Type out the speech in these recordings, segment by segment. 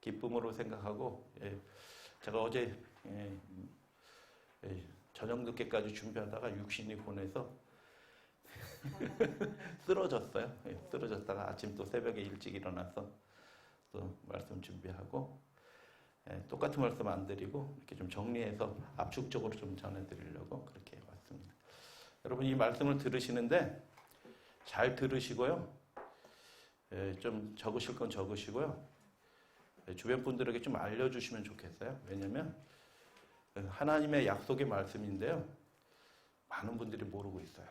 기쁨으로 생각하고, 제가 어제 저녁 늦게까지 준비하다가 육신이 고뇌서 쓰러졌어요. 쓰러졌다가 아침 또 새벽에 일찍 일어나서 또 말씀 준비하고, 똑같은 말씀 안 드리고 이렇게 좀 정리해서 압축적으로 좀 전해드리려고 그렇게 왔습니다. 여러분 이 말씀을 들으시는데 잘 들으시고요. 좀 적으실 건 적으시고요. 주변 분들에게 좀 알려주시면 좋겠어요. 왜냐하면 하나님의 약속의 말씀인데요. 많은 분들이 모르고 있어요.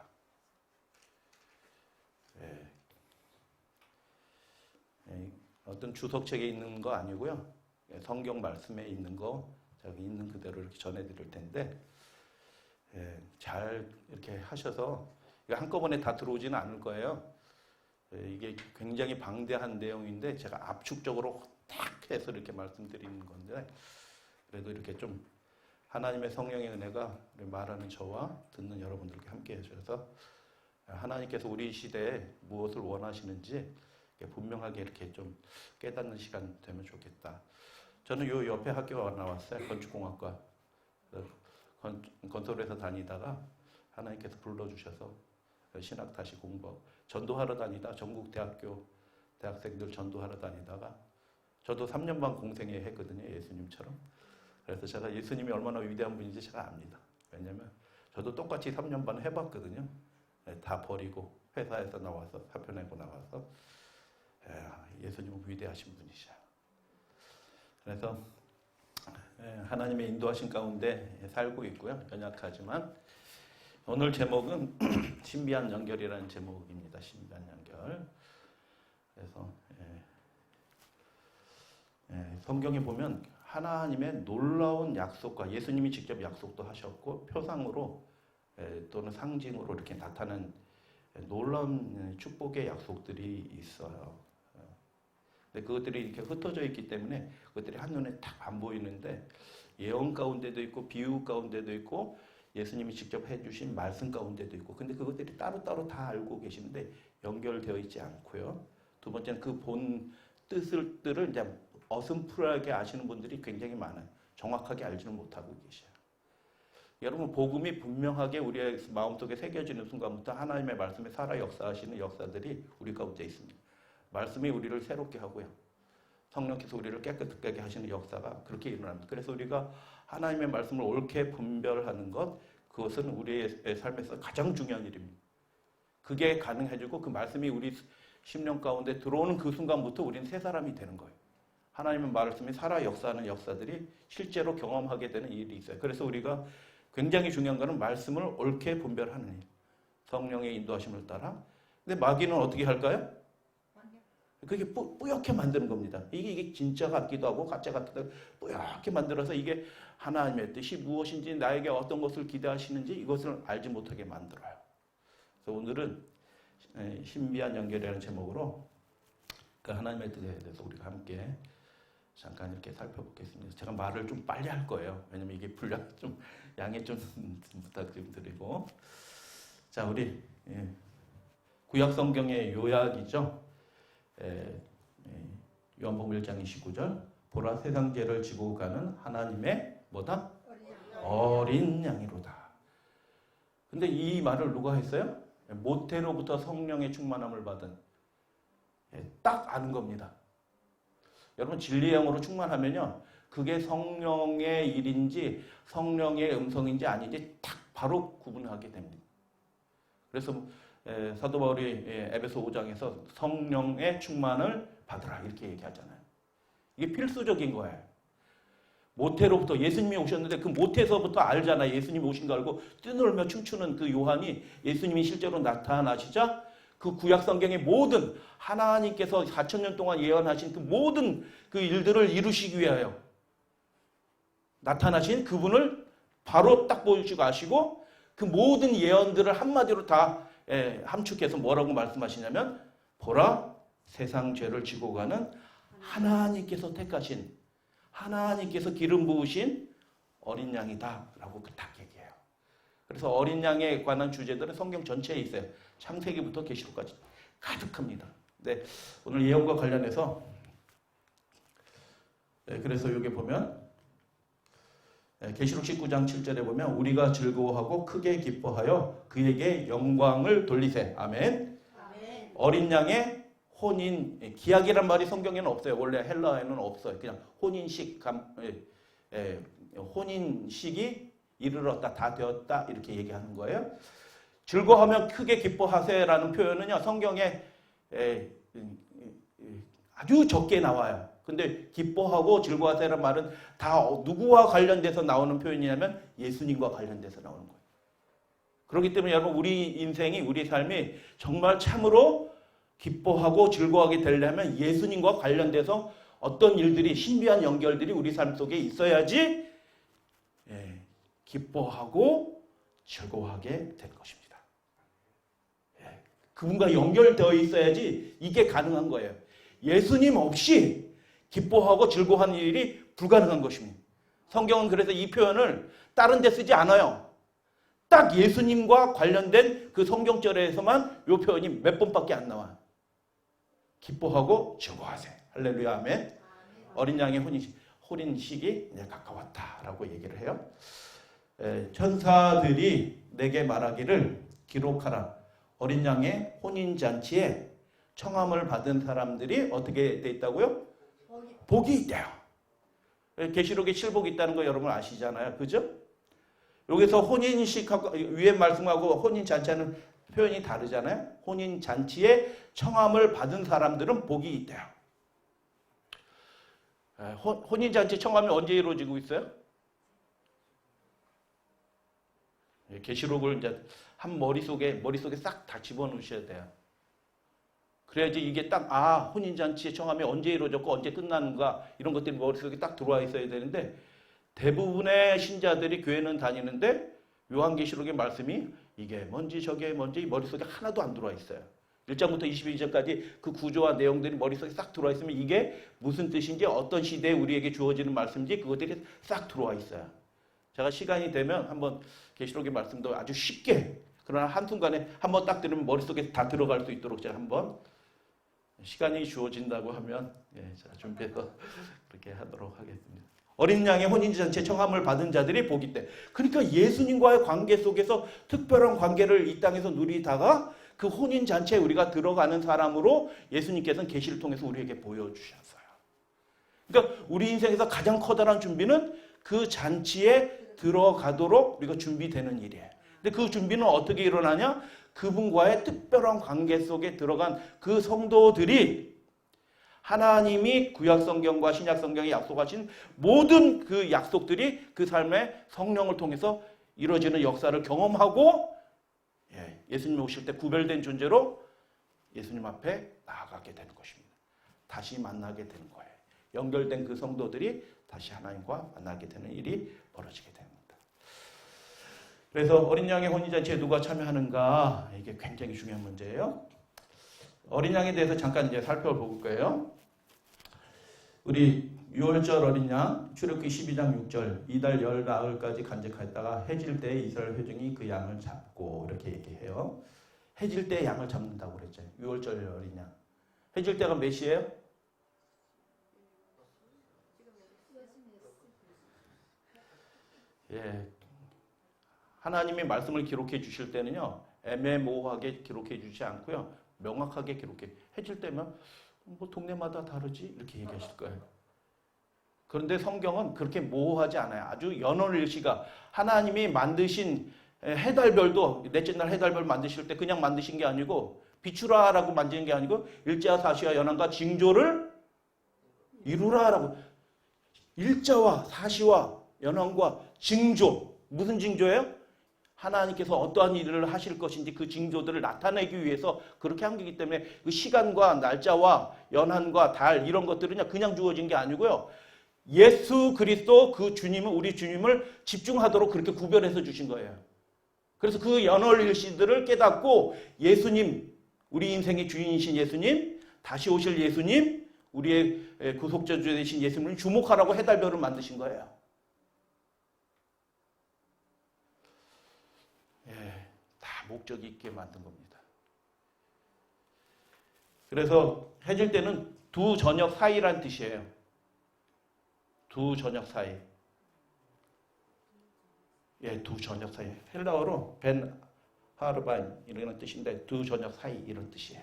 어떤 주석책에 있는 거 아니고요. 성경 말씀에 있는 거 저기 있는 그대로 이렇게 전해드릴 텐데 잘 이렇게 하셔서 이거 한꺼번에 다 들어오지는 않을 거예요. 이게 굉장히 방대한 내용인데 제가 압축적으로 딱 해서 이렇게 말씀드리는 건데 그래도 이렇게 좀 하나님의 성령의 은혜가 말하는 저와 듣는 여러분들께 함께 해주셔서 하나님께서 우리 시대에 무엇을 원하시는지 분명하게 이렇게 좀 깨닫는 시간 되면 좋겠다. 저는 요 옆에 학교 나왔어요. 건축공학과. 건설회사 다니다가 하나님께서 불러주셔서 신학 다시 공부하고 전도하러 다니다 전국 대학교 대학생들 전도하러 다니다가 저도 3년 반 공생회 했거든요. 예수님처럼. 그래서 제가 예수님이 얼마나 위대한 분인지 제가 압니다. 왜냐하면 저도 똑같이 3년 반 해봤거든요. 다 버리고 회사에서 나와서 사표 내고 나와서 예수님은 위대하신 분이셔. 그래서 하나님의 인도하신 가운데 살고 있고요. 연약하지만 오늘 제목은 신비한 연결이라는 제목입니다. 신비한 연결. 그래서 성경에 보면 하나님의 놀라운 약속과 예수님이 직접 약속도 하셨고 표상으로 또는 상징으로 이렇게 나타난 놀라운 축복의 약속들이 있어요. 근데 그것들이 이렇게 흩어져 있기 때문에 그것들이 한눈에 딱 안 보이는데 예언 가운데도 있고 비유 가운데도 있고 예수님이 직접 해주신 말씀 가운데도 있고 근데 그것들이 따로따로 다 알고 계시는데 연결되어 있지 않고요. 두 번째는 그 본 뜻을 이제 어슴푸레하게 아시는 분들이 굉장히 많아요. 정확하게 알지는 못하고 계셔요. 여러분 복음이 분명하게 우리의 마음속에 새겨지는 순간부터 하나님의 말씀에 살아 역사하시는 역사들이 우리 가운데 있습니다. 말씀이 우리를 새롭게 하고요. 성령께서 우리를 깨끗하게 하시는 역사가 그렇게 일어납니다. 그래서 우리가 하나님의 말씀을 옳게 분별하는 것, 그것은 우리의 삶에서 가장 중요한 일입니다. 그게 가능해지고 그 말씀이 우리 심령 가운데 들어오는 그 순간부터 우리는 새 사람이 되는 거예요. 하나님의 말씀이 살아 역사하는 역사들이 실제로 경험하게 되는 일이 있어요. 그래서 우리가 굉장히 중요한 것은 말씀을 옳게 분별하는 일. 성령의 인도하심을 따라. 근데 마귀는 어떻게 할까요? 그게 뿌옇게 만드는 겁니다. 이게 진짜 같기도 하고 가짜 같기도 하고 뿌옇게 만들어서 이게 하나님의 뜻이 무엇인지 나에게 어떤 것을 기대하시는지 이것을 알지 못하게 만들어요. 그래서 오늘은 신비한 연결이라는 제목으로 그 하나님의 뜻에 대해서 우리가 함께 잠깐 이렇게 살펴보겠습니다. 제가 말을 좀 빨리 할 거예요. 왜냐면 이게 분량 좀 양해 좀 부탁 좀 드리고. 자, 우리 구약 성경의 요약이죠. 요한복음 1장 29절 보라 세상 죄를 지고 가는 하나님의 뭐다? 어린 양이로다. 근데 이 말을 누가 했어요? 모태로부터 성령의 충만함을 받은 딱 아는 겁니다. 여러분 진리의 영으로 충만하면요 그게 성령의 일인지 성령의 음성인지 아닌지 딱 바로 구분하게 됩니다. 그래서 사도 바울이 에베소 5장에서 성령의 충만을 받으라 이렇게 얘기하잖아요. 이게 필수적인 거예요. 모태로부터 예수님이 오셨는데 그 모태에서부터 알잖아요. 예수님이 오신 거 알고 뛰놀며 춤추는 그 요한이 예수님이 실제로 나타나시자 그 구약 성경의 모든 하나님께서 4,000년 동안 예언하신 그 모든 그 일들을 이루시기 위하여 나타나신 그분을 바로 딱 보여주고 아시고 그 모든 예언들을 한마디로 다 함축해서 뭐라고 말씀하시냐면 보라 세상 죄를 지고 가는 하나님께서 택하신 하나님께서 기름 부으신 어린 양이다 라고 딱 얘기해요. 그래서 어린 양에 관한 주제들은 성경 전체에 있어요. 창세기부터 그래서 여기 보면 계시록 19장 7절에 보면 우리가 즐거워하고 크게 기뻐하여 그에게 영광을 돌리세. 아멘. 아멘. 어린 양의 혼인, 기약이란 말이 성경에는 없어요. 원래 헬라어에는 없어요. 그냥 혼인식, 혼인식이 이르렀다, 다 되었다 이렇게 얘기하는 거예요. 즐거워하며 크게 기뻐하세라는 표현은요, 성경에 아주 적게 나와요. 근데 기뻐하고 즐거워하세라는 말은 다 누구와 관련돼서 나오는 표현이냐면 예수님과 관련돼서 나오는 거예요. 그렇기 때문에 여러분, 우리 인생이, 우리 삶이 정말 참으로 기뻐하고 즐거워하게 되려면 예수님과 관련돼서 어떤 일들이, 신비한 연결들이 우리 삶 속에 있어야지 기뻐하고 즐거워하게 되는 것입니다. 그분과 연결되어 있어야지 이게 가능한 거예요. 예수님 없이 기뻐하고 즐거워하는 일이 불가능한 것입니다. 성경은 그래서 이 표현을 다른 데 쓰지 않아요. 딱 예수님과 관련된 그 성경절에서만 이 표현이 몇 번밖에 안 나와요. 기뻐하고 즐거워하세요. 할렐루야, 아멘. 어린 양의 혼인식이 이제 가까웠다라고 얘기를 해요. 천사들이 내게 말하기를 기록하라. 어린 양의 혼인잔치에 청함을 받은 사람들이 어떻게 돼 있다고요? 복이 있대요. 계시록에 칠복이 있다는 거 여러분 아시잖아요. 그죠? 여기서 혼인식하고 위에 말씀하고 혼인잔치하는 표현이 다르잖아요. 혼인잔치에 청함을 받은 사람들은 복이 있대요. 혼인잔치 청함이 언제 이루어지고 있어요? 계시록을 이제 한 머릿속에 싹 다 집어넣으셔야 돼요. 그래야지 이게 딱, 혼인잔치의 청함이 언제 이루어졌고 언제 끝나는가 이런 것들이 머릿속에 딱 들어와 있어야 되는데, 대부분의 신자들이 교회는 다니는데 요한계시록의 말씀이 이게 뭔지 저게 뭔지 머릿속에 하나도 안 들어와 있어요. 1장부터 22장까지 그 구조와 내용들이 머릿속에 싹 들어와 있으면 이게 무슨 뜻인지, 어떤 시대에 우리에게 주어지는 말씀인지 그것들이 싹 들어와 있어요. 제가 시간이 되면 한번 계시록의 말씀도 아주 쉽게, 그러나 한순간에 한번 딱 들으면 머릿속에 다 들어갈 수 있도록 제가 한번 시간이 주어진다고 하면 제가 준비해서 그렇게 하도록 하겠습니다. 어린 양의 혼인잔치에 청함을 받은 자들이 복이 있대. 그러니까 예수님과의 관계 속에서 특별한 관계를 이 땅에서 누리다가 그 혼인잔치에 우리가 들어가는 사람으로 예수님께서는 계시를 통해서 우리에게 보여주셨어요. 그러니까 우리 인생에서 가장 커다란 준비는 그 잔치에 들어가도록 우리가 준비되는 일이에요. 근데 그 준비는 어떻게 일어나냐? 그분과의 특별한 관계 속에 들어간 그 성도들이 하나님이 구약성경과 신약성경에 약속하신 모든 그 약속들이 그 삶의 성령을 통해서 이루어지는 역사를 경험하고 예수님 오실 때 구별된 존재로 예수님 앞에 나아가게 되는 것입니다. 다시 만나게 되는 거예요. 연결된 그 성도들이 다시 하나님과 만나게 되는 일이 벌어지게 됩니다. 그래서 어린 양의 혼인잔치에 누가 참여하는가, 이게 굉장히 중요한 문제예요. 어린 양에 대해서 잠깐 이제 살펴볼 거예요. 우리 6월절 어린 양, 출애굽기 12장 6절, 이달 열 나흘까지 간직하였다가 해질 때 이스라엘 회중이 그 양을 잡고, 이렇게 얘기해요. 해질 때 양을 잡는다고 그랬죠. 6월절 어린 양. 해질 때가 몇 시예요? 하나님이 말씀을 기록해 주실 때는요, 애매모호하게 기록해 주지 않고요, 명확하게 기록해. 해질 때면 뭐 동네마다 다르지 이렇게 얘기하실 거예요. 그런데 성경은 그렇게 모호하지 않아요. 아주 연월일시가 하나님이 만드신 해달별도, 넷째 날 해달별 만드실 때 그냥 만드신 게 아니고 비추라라고 만드는 게 아니고 일자 사시와 연한과 징조를 이루라라고. 일자와 사시와 연한과 징조, 무슨 징조예요? 하나님께서 어떠한 일을 하실 것인지 그 징조들을 나타내기 위해서 그렇게 한 거기 때문에 그 시간과 날짜와 연한과 달 이런 것들은 그냥 주어진 게 아니고요. 예수 그리스도 그 주님은, 우리 주님을 집중하도록 그렇게 구별해서 주신 거예요. 그래서 그 연월일시들을 깨닫고 예수님, 우리 인생의 주인이신 예수님, 다시 오실 예수님, 우리의 구속자 되신 예수님을 주목하라고 해달별을 만드신 거예요. 다 목적이 있게 만든 겁니다. 그래서 해질 때는 두 저녁 사이란 뜻이에요. 두 저녁 사이. 예, 두 저녁 사이. 헬라어로 벤 하르바인 이런 뜻인데 두 저녁 사이 이런 뜻이에요.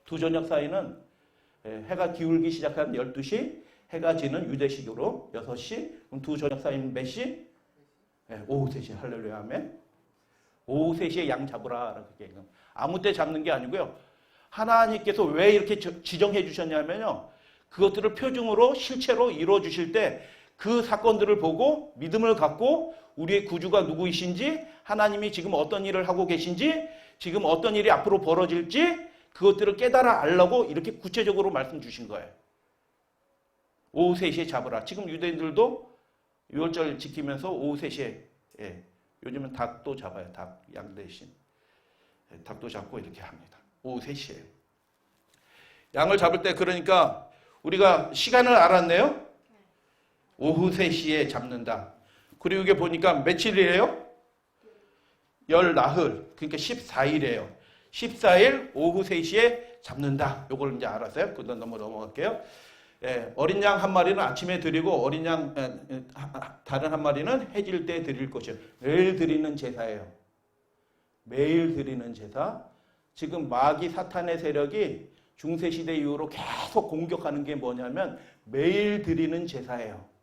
두 저녁 사이는 해가 기울기 시작한 12시, 해가 지는 유대식으로 6시. 그럼 두 저녁 사이는 몇 시? 예, 오후 3시. 할렐루야 아멘. 오후 3시에 양 잡으라. 그렇게. 아무 때 잡는 게 아니고요. 하나님께서 왜 이렇게 지정해 주셨냐면요. 그것들을 표징으로 실체로 이루어 주실 때 그 사건들을 보고 믿음을 갖고 우리의 구주가 누구이신지, 하나님이 지금 어떤 일을 하고 계신지, 지금 어떤 일이 앞으로 벌어질지 그것들을 깨달아 알라고 이렇게 구체적으로 말씀 주신 거예요. 오후 3시에 잡으라. 지금 유대인들도 6월절 지키면서 오후 3시에 요즘은 닭도 잡아요. 닭, 양 대신. 닭도 잡고 이렇게 합니다. 오후 3시에. 양을 잡을 때 그러니까 우리가 시간을 알았네요. 오후 3시에 잡는다. 그리고 이게 보니까 며칠이래요? 열나흘. 그러니까 14일이에요. 14일 오후 3시에 잡는다. 요걸 이제 알았어요. 그다음 넘어갈게요. 어린 양 한 마리는 아침에 드리고 어린 양 다른 한 마리는 해질 때 드릴 것이에요. 매일 드리는 제사예요. 매일 드리는 제사. 지금 마귀 사탄의 세력이 중세시대 이후로 계속 공격하는 게 뭐냐면 매일 드리는 제사예요.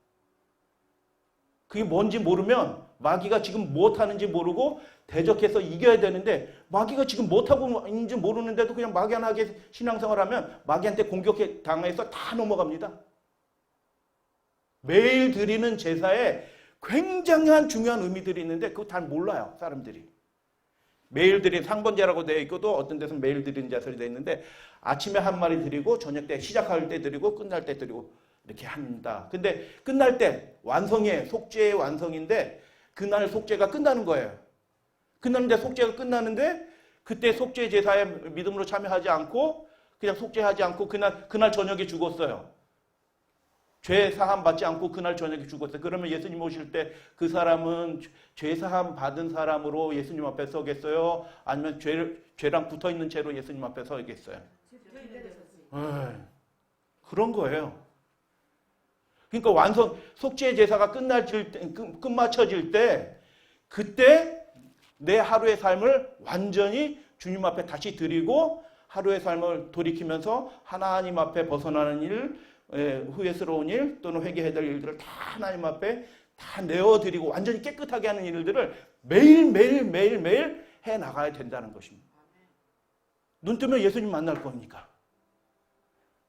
그게 뭔지 모르면 마귀가 지금 무엇하는지 모르고 대적해서 이겨야 되는데 마귀가 지금 무엇하고 있는지 모르는데도 그냥 막연하게 신앙생활하면 마귀한테 공격해 당해서 다 넘어갑니다. 매일 드리는 제사에 굉장한 중요한 의미들이 있는데 그거 잘 몰라요. 사람들이. 매일 드리는 상번제라고 되어 있고 또 어떤 데서는 매일 드리는 제사로 되어 있는데 아침에 한 마리 드리고 저녁 때 시작할 때 드리고 끝날 때 드리고 이렇게 합니다. 근데 끝날 때 완성이에요. 속죄의 완성인데 그날 속죄가 끝나는 거예요. 끝나는데 속죄가 끝나는데 그때 속죄 제사에 믿음으로 참여하지 않고 그냥 속죄하지 않고 그날 저녁에 죽었어요. 죄 사함 받지 않고 그날 저녁에 죽었어요. 그러면 예수님 오실 때 그 사람은 죄 사함 받은 사람으로 예수님 앞에 서겠어요? 아니면 죄랑 붙어 있는 채로 예수님 앞에 서겠어요? 그런 거예요. 그러니까 속죄 제사가 끝마쳐질 때 그때 내 하루의 삶을 완전히 주님 앞에 다시 드리고 하루의 삶을 돌이키면서 하나님 앞에 벗어나는 일, 후회스러운 일 또는 회개해야 될 일들을 다 하나님 앞에 다 내어드리고 완전히 깨끗하게 하는 일들을 매일 해나가야 된다는 것입니다. 눈 뜨면 예수님 만날 거니까.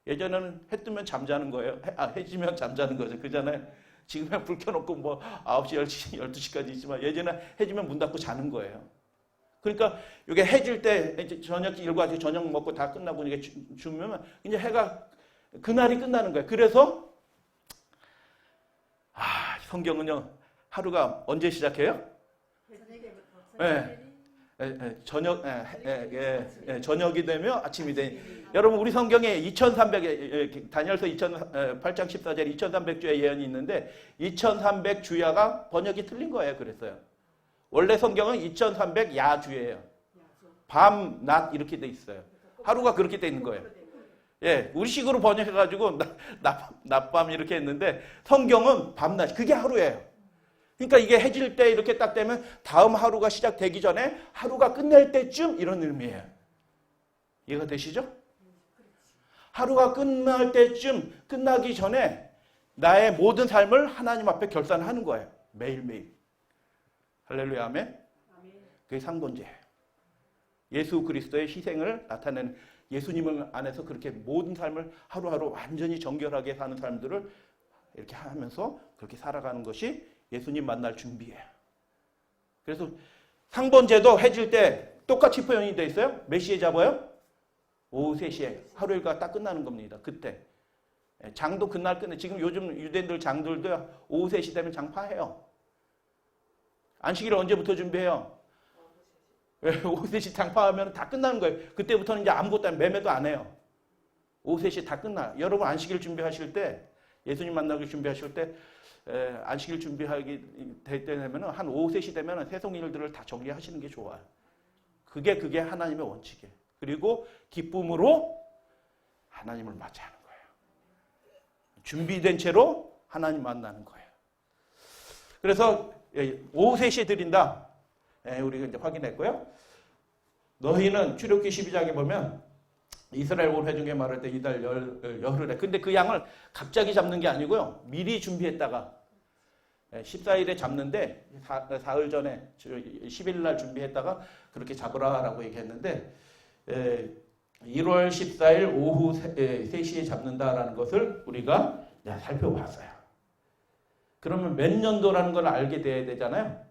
예전에는 해 뜨면 잠자는 거예요. 해 지면 잠자는 거죠. 그잖아요. 지금은 불 켜놓고 뭐 9시, 10시, 12시까지 있지만 예전에 해 지면 문 닫고 자는 거예요. 그러니까 이게 해질 때 이제 저녁 일과 저녁 먹고 다 끝나고 이게 주면 이제 해가 그날이 끝나는 거예요. 그래서 성경은요 하루가 언제 시작해요? 저녁이 되면 아침이 돼. 여러분 우리 성경에 2300 다니엘서 8장 14절 2300주의 예언이 있는데 2300주야가 번역이 틀린 거예요. 그랬어요. 원래 성경은 2300 야주예요. 밤, 낮 이렇게 돼 있어요. 하루가 그렇게 돼 있는 거예요. 예, 우리식으로 번역해가지고 낮밤 이렇게 했는데 성경은 밤낮 그게 하루예요. 그러니까 이게 해질 때 이렇게 딱 되면 다음 하루가 시작되기 전에 하루가 끝날 때쯤 이런 의미예요. 이해가 되시죠? 하루가 끝날 때쯤 끝나기 전에 나의 모든 삶을 하나님 앞에 결산하는 거예요. 매일매일. 할렐루야 아멘. 그게 상번제예요. 예수 그리스도의 희생을 나타내는 예수님을 안에서 그렇게 모든 삶을 하루하루 완전히 정결하게 사는 삶들을 이렇게 하면서 그렇게 살아가는 것이 예수님 만날 준비예요. 그래서 상번제도 해질 때 똑같이 표현이 되어 있어요. 몇 시에 잡아요? 오후 3시에. 하루 일과가 딱 끝나는 겁니다. 그때. 장도 그날 끝내. 지금 요즘 유대인들 장들도 오후 3시 되면 장파해요. 안식일을 언제부터 준비해요? 오후 3시 장파하면 다 끝나는 거예요. 그때부터는 이제 아무것도 매매도 안 해요. 오후 3시 다 끝나. 여러분 안식일 준비하실 때 예수님 만나기 준비하실 때 안식일 준비하기 될 때 되면 한 오후 3시 되면 세상 일들을 다 정리하시는 게 좋아요. 그게 하나님의 원칙이에요. 그리고 기쁨으로 하나님을 맞이하는 거예요. 준비된 채로 하나님 만나는 거예요. 그래서 오후 3시에 드린다. 우리가 이제 확인했고요. 너희는 출애굽기 12장에 보면 이스라엘 온 회중에 말할 때 이달 열흘에. 근데 그 양을 갑자기 잡는 게 아니고요. 미리 준비했다가 14일에 잡는데 사흘 전에 10일 날 준비했다가 그렇게 잡으라라고 얘기했는데 1월 14일 오후 3시에 잡는다라는 것을 우리가 살펴봤어요. 그러면 몇 년도라는 걸 알게 돼야 되잖아요.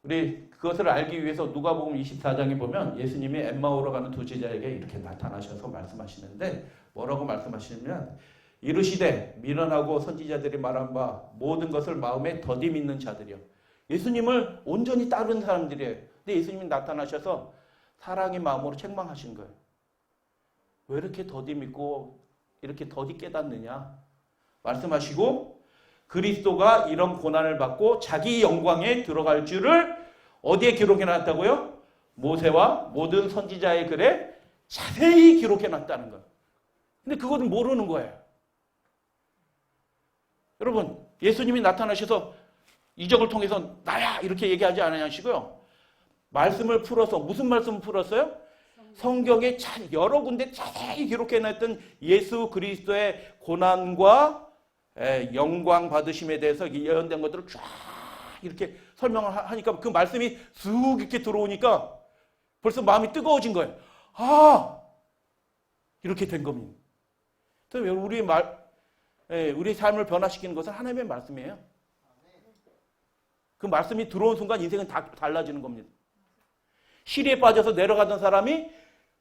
우리 그것을 알기 위해서 누가복음 24장에 보면 예수님이 엠마오로 가는 두 제자에게 이렇게 나타나셔서 말씀하시는데 뭐라고 말씀하시냐면 이르시되 미련하고 선지자들이 말한 바 모든 것을 마음에 더디 믿는 자들이요. 예수님을 온전히 따르는 사람들이에요. 근데 예수님이 나타나셔서 사랑의 마음으로 책망하신 거예요. 왜 이렇게 더디 믿고 이렇게 더디 깨닫느냐 말씀하시고 그리스도가 이런 고난을 받고 자기 영광에 들어갈 줄을 어디에 기록해놨다고요? 모세와 모든 선지자의 글에 자세히 기록해놨다는 거예요. 근데 그거는 모르는 거예요. 여러분 예수님이 나타나셔서 이적을 통해서 나야 이렇게 얘기하지 않으시고요. 말씀을 풀어서 무슨 말씀을 풀었어요? 성경에 여러 군데 자세히 기록해놨던 예수 그리스도의 고난과 영광 받으심에 대해서 예언된 것들을 쫙 이렇게 설명을 하니까 그 말씀이 쑥 이렇게 들어오니까 벌써 마음이 뜨거워진 거예요. 아, 이렇게 된 겁니다. 우리의 삶을 변화시키는 것은 하나님의 말씀이에요. 그 말씀이 들어온 순간 인생은 다 달라지는 겁니다. 시리에 빠져서 내려가던 사람이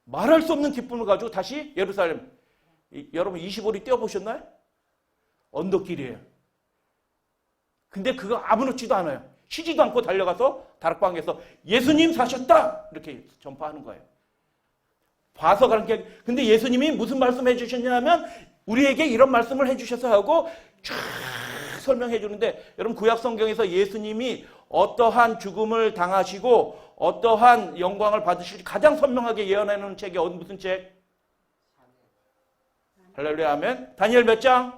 말할 수 없는 기쁨을 가지고 다시 예루살렘. 여러분 25리 뛰어보셨나요? 언덕길이에요. 근데 그거 아무렇지도 않아요. 쉬지도 않고 달려가서 다락방에서 예수님 사셨다! 이렇게 전파하는 거예요. 봐서 가는 게, 근데 예수님이 무슨 말씀 해주셨냐면 우리에게 이런 말씀을 해주셔서 하고 쫙 설명해 주는데 여러분 구약 성경에서 예수님이 어떠한 죽음을 당하시고 어떠한 영광을 받으실지 가장 선명하게 예언해 놓은 책이 무슨 책? 할렐루야 아멘. 다니엘 몇 장?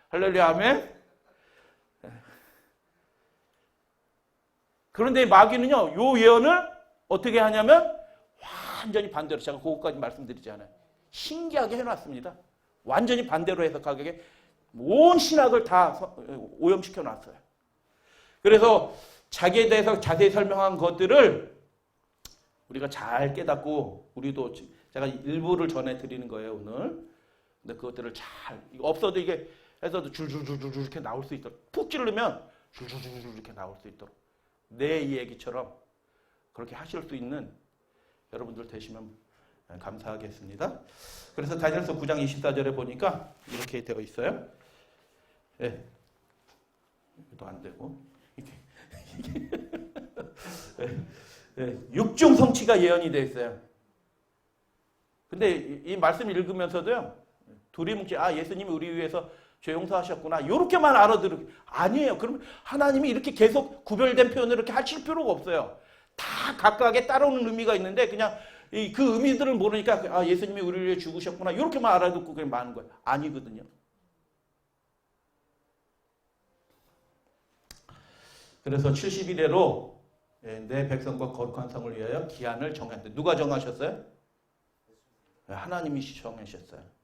할렐루야 아멘. 그런데 마귀는요, 요 예언을 어떻게 하냐면 완전히 반대로, 제가 그것까지 말씀드리지 않아요. 신기하게 해놨습니다. 완전히 반대로 해석하게 온 신학을 다 오염시켜 놨어요. 그래서 자기에 대해서 자세히 설명한 것들을 우리가 잘 깨닫고 우리도 제가 일부를 전해드리는 거예요 오늘. 근데 그것들을 잘 없어도 이게 해서도 줄줄줄줄 이렇게 나올 수 있도록 푹 찌르면 줄줄줄줄 이렇게 나올 수 있도록 내 얘기처럼 그렇게 하실 수 있는 여러분들 되시면 감사하겠습니다. 그래서 다니엘서 9장 24절에 보니까 이렇게 되어 있어요. 예. 이것도 안 되고 이게 예. 육중 성취가 예언이 되어 있어요. 근데 이 말씀 읽으면서도요. 둘이 뭉치 예수님이 우리 위해서 죄 용서하셨구나. 이렇게만 알아들으면 아니에요. 그러면 하나님이 이렇게 계속 구별된 표현을 이렇게 하실 필요가 없어요. 다 각각의 따라오는 의미가 있는데 그냥 그 의미들을 모르니까 예수님이 우리를 위해 죽으셨구나. 이렇게만 알아듣고 그냥 마는 거예요. 아니거든요. 그래서 70일에로 내 백성과 거룩한 성을 위하여 기한을 정했는데 누가 정하셨어요? 하나님이 정하셨어요.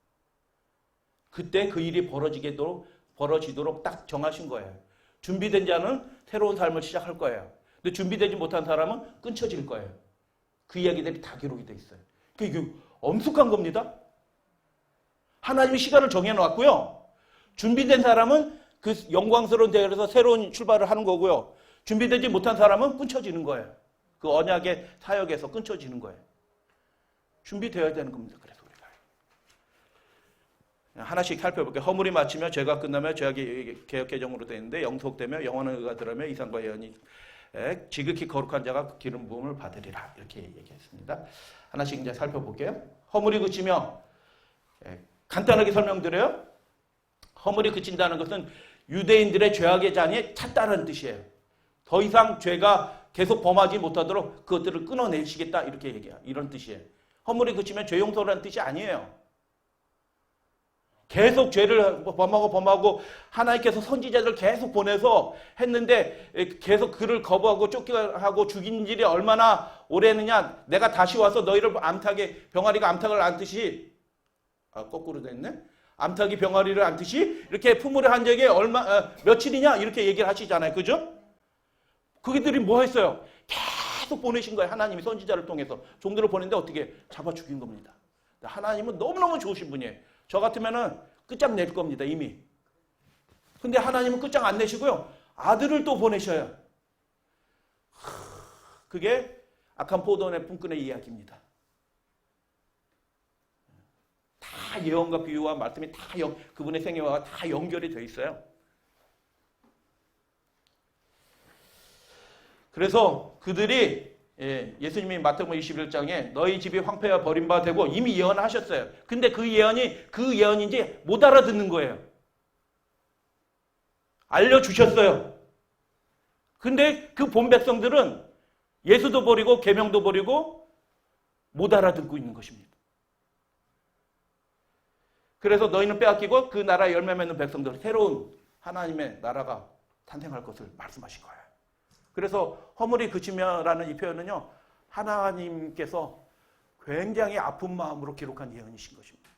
그때 그 일이 벌어지도록 딱 정하신 거예요. 준비된 자는 새로운 삶을 시작할 거예요. 근데 준비되지 못한 사람은 끊쳐질 거예요. 그 이야기들이 다 기록이 돼 있어요. 이게 엄숙한 겁니다. 하나님이 시간을 정해놨고요. 준비된 사람은 그 영광스러운 대열에서 새로운 출발을 하는 거고요. 준비되지 못한 사람은 끊쳐지는 거예요. 그 언약의 사역에서 끊쳐지는 거예요. 준비되어야 되는 겁니다. 그래서 우리가 하나씩 살펴볼게요. 허물이 마치며 죄가 끝나며 죄악이 개혁개정으로 되어 있는데 영속되며 영원한 의가 들으며 이상과 예언이 지극히 거룩한 자가 그 기름 부음을 받으리라. 이렇게 얘기했습니다. 하나씩 이제 살펴볼게요. 허물이 그치며 간단하게 설명드려요. 허물이 그친다는 것은 유대인들의 죄악의 잔이 찼다는 뜻이에요. 더 이상 죄가 계속 범하지 못하도록 그것들을 끊어내시겠다 이렇게 얘기해요. 이런 뜻이에요. 허물이 그치면 죄 용서라는 뜻이 아니에요. 계속 죄를 범하고 하나님께서 선지자들 계속 보내서 했는데 계속 그를 거부하고 쫓겨하고 죽인 일이 얼마나 오래느냐. 내가 다시 와서 너희를 암탉에 병아리가 암탉을 안듯이 거꾸로 됐네. 암탉이 병아리를 안듯이 이렇게 품으려 한 적이 며칠이냐 이렇게 얘기를 하시잖아요. 그죠? 그들이 뭐 했어요? 계속 보내신 거예요. 하나님이 선지자를 통해서 종들을 보냈는데 어떻게 잡아 죽인 겁니다. 하나님은 너무너무 좋으신 분이에요. 저 같으면은 끝장낼 겁니다, 이미. 근데 하나님은 끝장 안 내시고요. 아들을 또 보내셔요. 그게 악한 포도원의 품꾼의 이야기입니다. 다 예언과 비유와 말씀이 다 그분의 생애와 다 연결이 되어 있어요. 그래서 그들이 예수님이 마태복음 21장에 너희 집이 황폐와 버림받아 되고 이미 예언하셨어요. 근데 그 예언인지 못 알아듣는 거예요. 알려주셨어요. 근데 그 본 백성들은 예수도 버리고 계명도 버리고 못 알아듣고 있는 것입니다. 그래서 너희는 빼앗기고 그 나라에 열매 맺는 백성들, 새로운 하나님의 나라가 탄생할 것을 말씀하신 거예요. 그래서 허물이 그치며라는 이 표현은요, 하나님께서 굉장히 아픈 마음으로 기록한 예언이신 것입니다.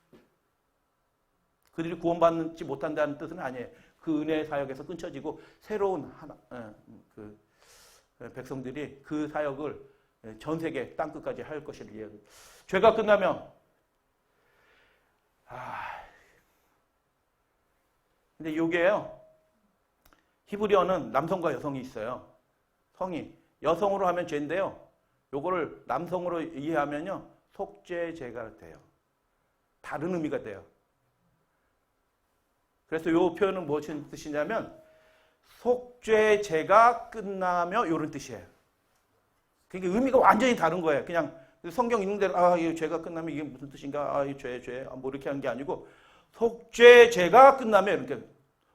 그들이 구원받지 못한다는 뜻은 아니에요. 그 은혜의 사역에서 끊쳐지고 새로운 백성들이 그 사역을 전 세계 땅끝까지 할 것을 예언. 죄가 끝나면 근데 이게요, 히브리어는 남성과 여성이 있어요. 성이 여성으로 하면 죄인데요. 요거를 남성으로 이해하면요, 속죄죄가 돼요. 다른 의미가 돼요. 그래서 요 표현은 무슨 뜻이냐면 속죄죄가 끝나며 이런 뜻이에요. 그러니까 의미가 완전히 다른 거예요. 그냥 성경 읽는 대로 이 죄가 끝나면 이게 무슨 뜻인가? 이 죄 뭐 이렇게 한 게 아니고 속죄죄가 끝나면 이렇게.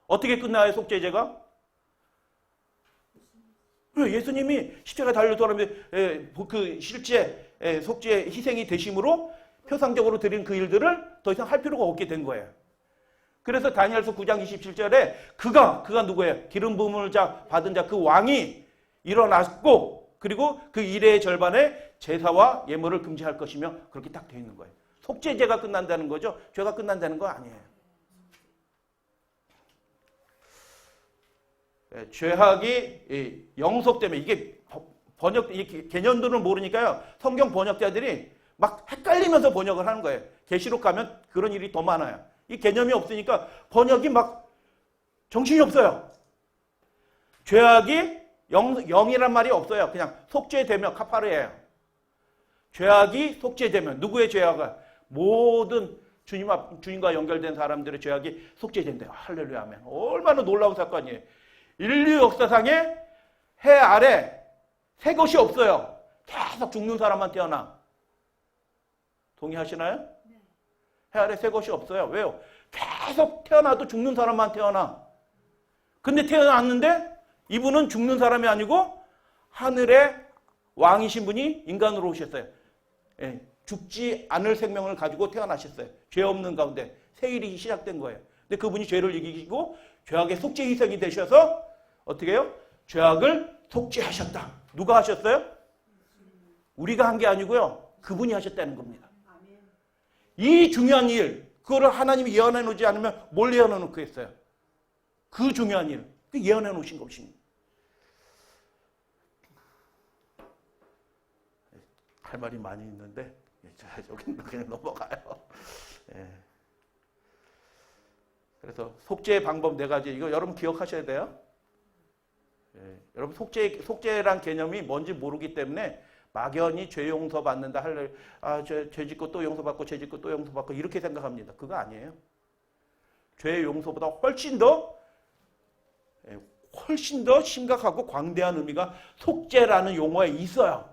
어떻게 끝나요? 속죄죄가? 예수님이 십자가에 달려 돌아오는데 그 실제 속죄 희생이 되심으로 표상적으로 드린 그 일들을 더 이상 할 필요가 없게 된 거예요. 그래서 다니엘서 9장 27절에 그가 누구예요? 기름 부음을 받은 자 그 왕이 일어났고 그리고 그 일의 절반에 제사와 예물을 금지할 것이며 그렇게 딱 되어 있는 거예요. 속죄죄가 끝난다는 거죠. 죄가 끝난다는 거 아니에요. 죄악이 영속되면 이게 이 개념들을 모르니까요. 성경 번역자들이 막 헷갈리면서 번역을 하는 거예요. 계시록 가면 그런 일이 더 많아요. 이 개념이 없으니까 번역이 막 정신이 없어요. 죄악이 영이란 말이 없어요. 그냥 속죄되면 카파르예요. 죄악이 속죄되면 누구의 죄악을? 모든 주님과 연결된 사람들의 죄악이 속죄된대요. 할렐루야 아멘. 얼마나 놀라운 사건이에요. 인류 역사상에 해 아래 새 것이 없어요. 계속 죽는 사람만 태어나. 동의하시나요? 네. 해 아래 새 것이 없어요. 왜요? 계속 태어나도 죽는 사람만 태어나. 근데 태어났는데 이분은 죽는 사람이 아니고 하늘의 왕이신 분이 인간으로 오셨어요. 예, 죽지 않을 생명을 가지고 태어나셨어요. 죄 없는 가운데 새 일이 시작된 거예요. 근데 그분이 죄를 이기시고 죄악의 속죄 희생이 되셔서 어떻게 해요? 죄악을 속죄하셨다. 누가 하셨어요? 우리가 한 게 아니고요. 그분이 하셨다는 겁니다. 이 중요한 일, 그거를 하나님이 예언해 놓지 않으면 뭘 예언해 놓고 했어요? 그 중요한 일, 그 예언해 놓으신 것입니다. 할 말이 많이 있는데 여기는 그냥 넘어가요. 예. 그래서 속죄의 방법 4가지, 이거 여러분 기억하셔야 돼요. 예, 여러분 속죄란 개념이 뭔지 모르기 때문에 막연히 죄 용서 받는다 할래, 죄 짓고 또 용서받고 죄 짓고 또 용서받고 이렇게 생각합니다. 그거 아니에요. 죄 용서보다 훨씬 더 심각하고 광대한 의미가 속죄라는 용어에 있어요.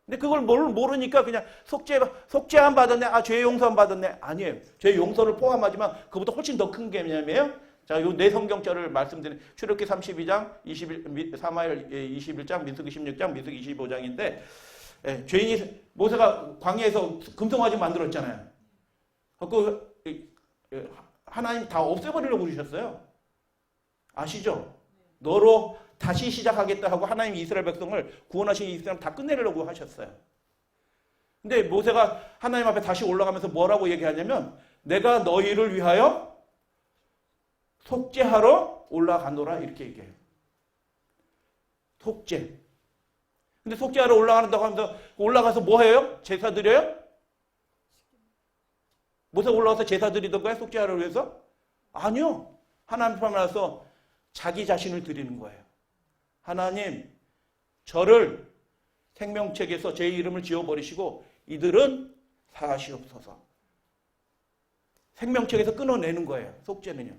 근데 그걸 모르니까 그냥 속죄 안 받았네, 죄 용서 안 받았네. 아니에요. 죄 용서를 포함하지만 그보다 훨씬 더 큰 개념이에요. 자, 요 네 성경절을 말씀드린 출애굽기 32장, 사무엘 21장, 민수기 16장, 민수기 25장인데 죄인이 모세가 광야에서 금송아지 만들었잖아요. 그 하나님 다 없애버리려고 그러셨어요. 아시죠? 너로 다시 시작하겠다 하고 하나님 이스라엘 백성을 구원하신 이스라엘 다 끝내려고 하셨어요. 근데 모세가 하나님 앞에 다시 올라가면서 뭐라고 얘기하냐면 내가 너희를 위하여 속죄하러 올라가노라 이렇게 얘기해요. 속죄. 근데 속죄하러 올라간다고 하면서 올라가서 뭐 해요? 제사 드려요? 모세가 올라가서 제사 드리던가요? 속죄하러 위해서? 아니요. 하나님 앞에 나서 자기 자신을 드리는 거예요. 하나님, 저를 생명책에서 제 이름을 지워버리시고 이들은 사하시옵소서. 생명책에서 끊어내는 거예요. 속죄는요.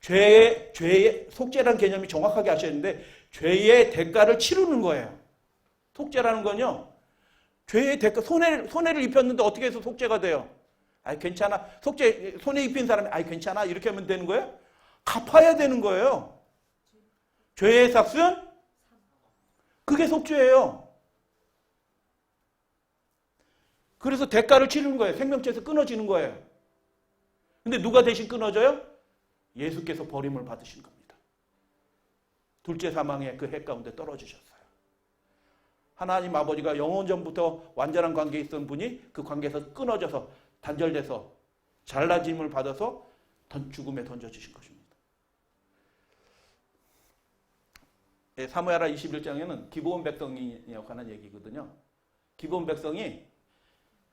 죄의 속죄라는 개념이 정확하게 아셔야 되는데 죄의 대가를 치르는 거예요. 속죄라는 건요. 죄의 대가, 손해를 입혔는데 어떻게 해서 속죄가 돼요? 아이 괜찮아. 속죄 손해 입힌 사람이 아이 괜찮아. 이렇게 하면 되는 거예요? 갚아야 되는 거예요. 죄의 삭은 그게 속죄예요. 그래서 대가를 치르는 거예요. 생명체에서 끊어지는 거예요. 근데 누가 대신 끊어져요? 예수께서 버림을 받으신 겁니다. 둘째 사망의 그 해 가운데 떨어지셨어요. 하나님 아버지가 영원전부터 완전한 관계에 있던 분이 그 관계에서 끊어져서 단절돼서 잘라짐을 받아서 죽음에 던져주신 것입니다. 사무엘하 21장에는 기브온 백성에 관한 얘기거든요. 기브온 백성이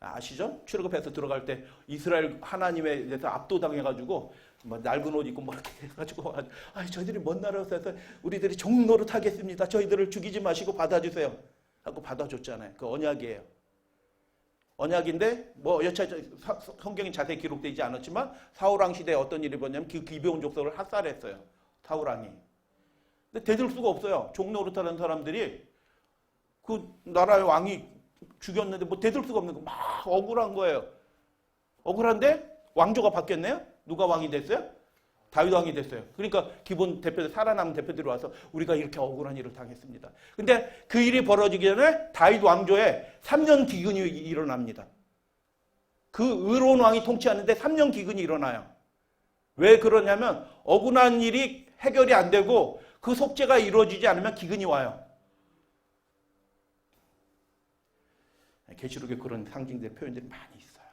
아시죠? 출애굽해서 들어갈 때 이스라엘 하나님에 대해서 압도당해가지고 뭐 낡은 옷 입고 뭐 이렇게 해가지고 저희들이 먼 나라에서 해서 우리들이 종노릇 하겠습니다. 저희들을 죽이지 마시고 받아주세요. 하고 받아줬잖아요. 그 언약이에요. 언약인데 뭐 여차 성경이 자세히 기록되지 않았지만 사울왕 시대에 어떤 일이 벌어졌냐면 그 기브온 족속을 학살했어요. 사울왕이. 근데 대들 수가 없어요. 종노릇하는 사람들이 그 나라의 왕이 죽였는데 뭐 대들 수가 없는 거 막 억울한 거예요. 억울한데 왕조가 바뀌었네요. 누가 왕이 됐어요? 다윗 왕이 됐어요. 그러니까 기본 대표들 살아남은 대표들이 와서 우리가 이렇게 억울한 일을 당했습니다. 근데 그 일이 벌어지기 전에 다윗 왕조에 3년 기근이 일어납니다. 그 의로운 왕이 통치하는데 3년 기근이 일어나요. 왜 그러냐면 억울한 일이 해결이 안 되고 그 속죄가 이루어지지 않으면 기근이 와요. 계시록에 그런 상징들 표현들이 많이 있어요.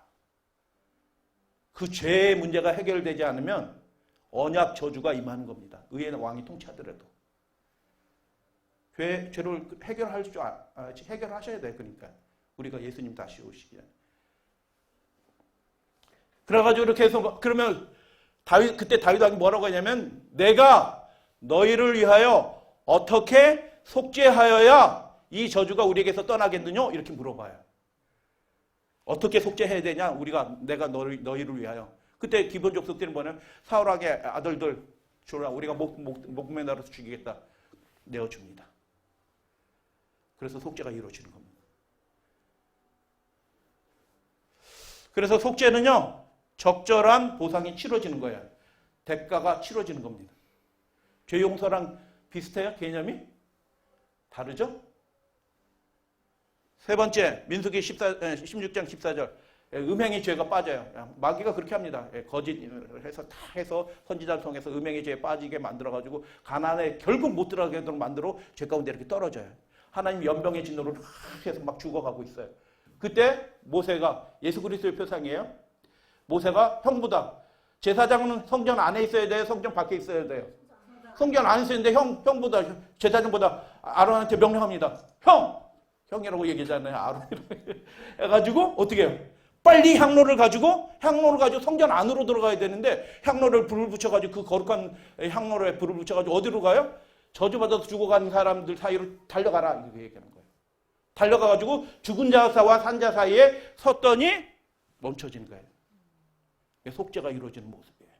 그 죄의 문제가 해결되지 않으면 언약 저주가 임하는 겁니다. 의의 왕이 통치하더라도. 죄를 해결하셔야 돼. 그러니까 우리가 예수님 다시 오시기 전에. 그래가지고 이렇게 해서 그러면 그때 다윗 왕이 뭐라고 하냐면 내가 너희를 위하여 어떻게 속죄하여야 이 저주가 우리에게서 떠나겠느냐? 이렇게 물어봐요. 어떻게 속죄해야 되냐? 내가 너희를 위하여. 그때 기본 족속들은 뭐냐면 사울왕의 아들들 주라 우리가 목매 나라서 죽이겠다. 내어줍니다. 그래서 속죄가 이루어지는 겁니다. 그래서 속죄는요. 적절한 보상이 치러지는 거예요. 대가가 치러지는 겁니다. 죄 용서랑 비슷해요? 개념이? 다르죠? 세 번째, 민수기 16장 14절. 음행의 죄가 빠져요. 마귀가 그렇게 합니다. 거짓을 해서 다 해서 선지자를 통해서 음행의 죄에 빠지게 만들어가지고 가난에 결국 못 들어가게 만들어 죄 가운데 이렇게 떨어져요. 하나님 연병의 진노를 해서 막 죽어가고 있어요. 그때 모세가 예수 그리스도의 표상이에요. 모세가 형보다 제사장은 성전 안에 있어야 돼요? 성전 밖에 있어야 돼요? 성전 안에 있어야 되는데 형보다 제사장보다 아론한테 명령합니다. 형이라고 얘기하잖아요. 아론이라고 해가지고 어떻게 해요? 빨리 향로를 가지고 성전 안으로 들어가야 되는데 향로를 불을 붙여가지고 그 거룩한 향로에 불을 붙여가지고 어디로 가요? 저주받아서 죽어간 사람들 사이로 달려가라 이렇게 얘기하는 거예요. 달려가가지고 죽은 자와 산 자 사이에 섰더니 멈춰지는 거예요. 속죄가 이루어지는 모습이에요.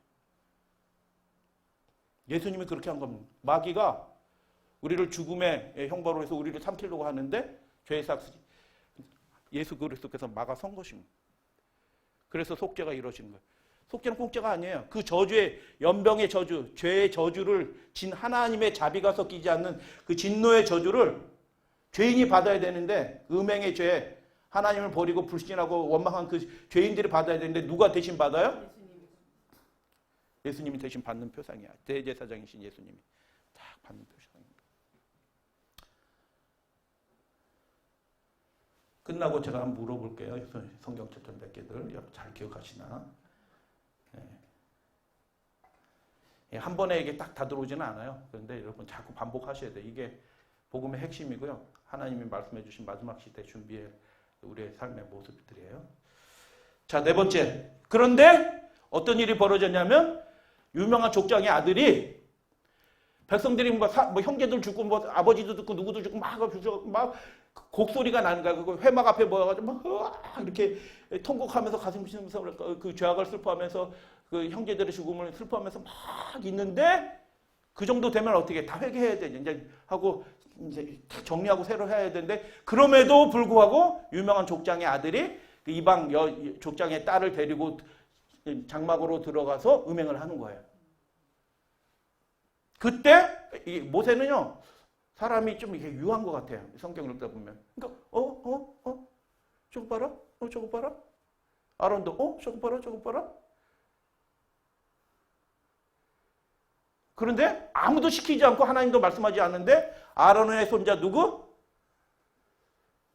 예수님이 그렇게 한 겁니다. 마귀가 우리를 죽음의 형벌로 해서 우리를 삼키려고 하는데 죄의 삭스 예수 그리스도께서 막아선 것입니다. 그래서 속죄가 이루어지는 거예요. 속죄는 공짜가 아니에요. 그 저주의 연병의 저주, 죄의 저주를 진 하나님의 자비가 섞이지 않는 그 진노의 저주를 죄인이 받아야 되는데 음행의 죄, 하나님을 버리고 불신하고 원망한 그 죄인들이 받아야 되는데 누가 대신 받아요? 예수님이 대신 받는 표상이야. 대제사장이신 예수님이 딱 받는 표상입니다. 끝나고 제가 한번 물어볼게요. 성경 쳤던 몇 개들 잘 기억하시나? 한 번에 이게 딱 다 들어오지는 않아요. 그런데 여러분 자꾸 반복하셔야 돼요. 이게 복음의 핵심이고요. 하나님이 말씀해 주신 마지막 시대 준비의 우리의 삶의 모습들이에요. 자, 네 번째. 그런데 어떤 일이 벌어졌냐면 유명한 족장의 아들이 백성들이 뭐 형제들 죽고 뭐 아버지도 죽고 누구도 죽고 막 곡소리가 나는 거야. 그 회막 앞에 모여가지고 막 이렇게 통곡하면서 가슴 치면서 그 죄악을 슬퍼하면서 그 형제들의 죽음을 슬퍼하면서 막 있는데 그 정도 되면 어떻게 다 회개해야 돼 이제 하고 이제 다 정리하고 새로 해야 되는데 그럼에도 불구하고 유명한 족장의 아들이 그 이방 족장의 딸을 데리고 장막으로 들어가서 음행을 하는 거예요. 그때 이 모세는요 사람이 좀 이렇게 유한 것 같아요. 성경 읽다 보면. 그러니까 저거 봐라, 저거 봐라. 아론도 저거 봐라, 저거 봐라. 그런데 아무도 시키지 않고 하나님도 말씀하지 않는데 아론의 손자 누구?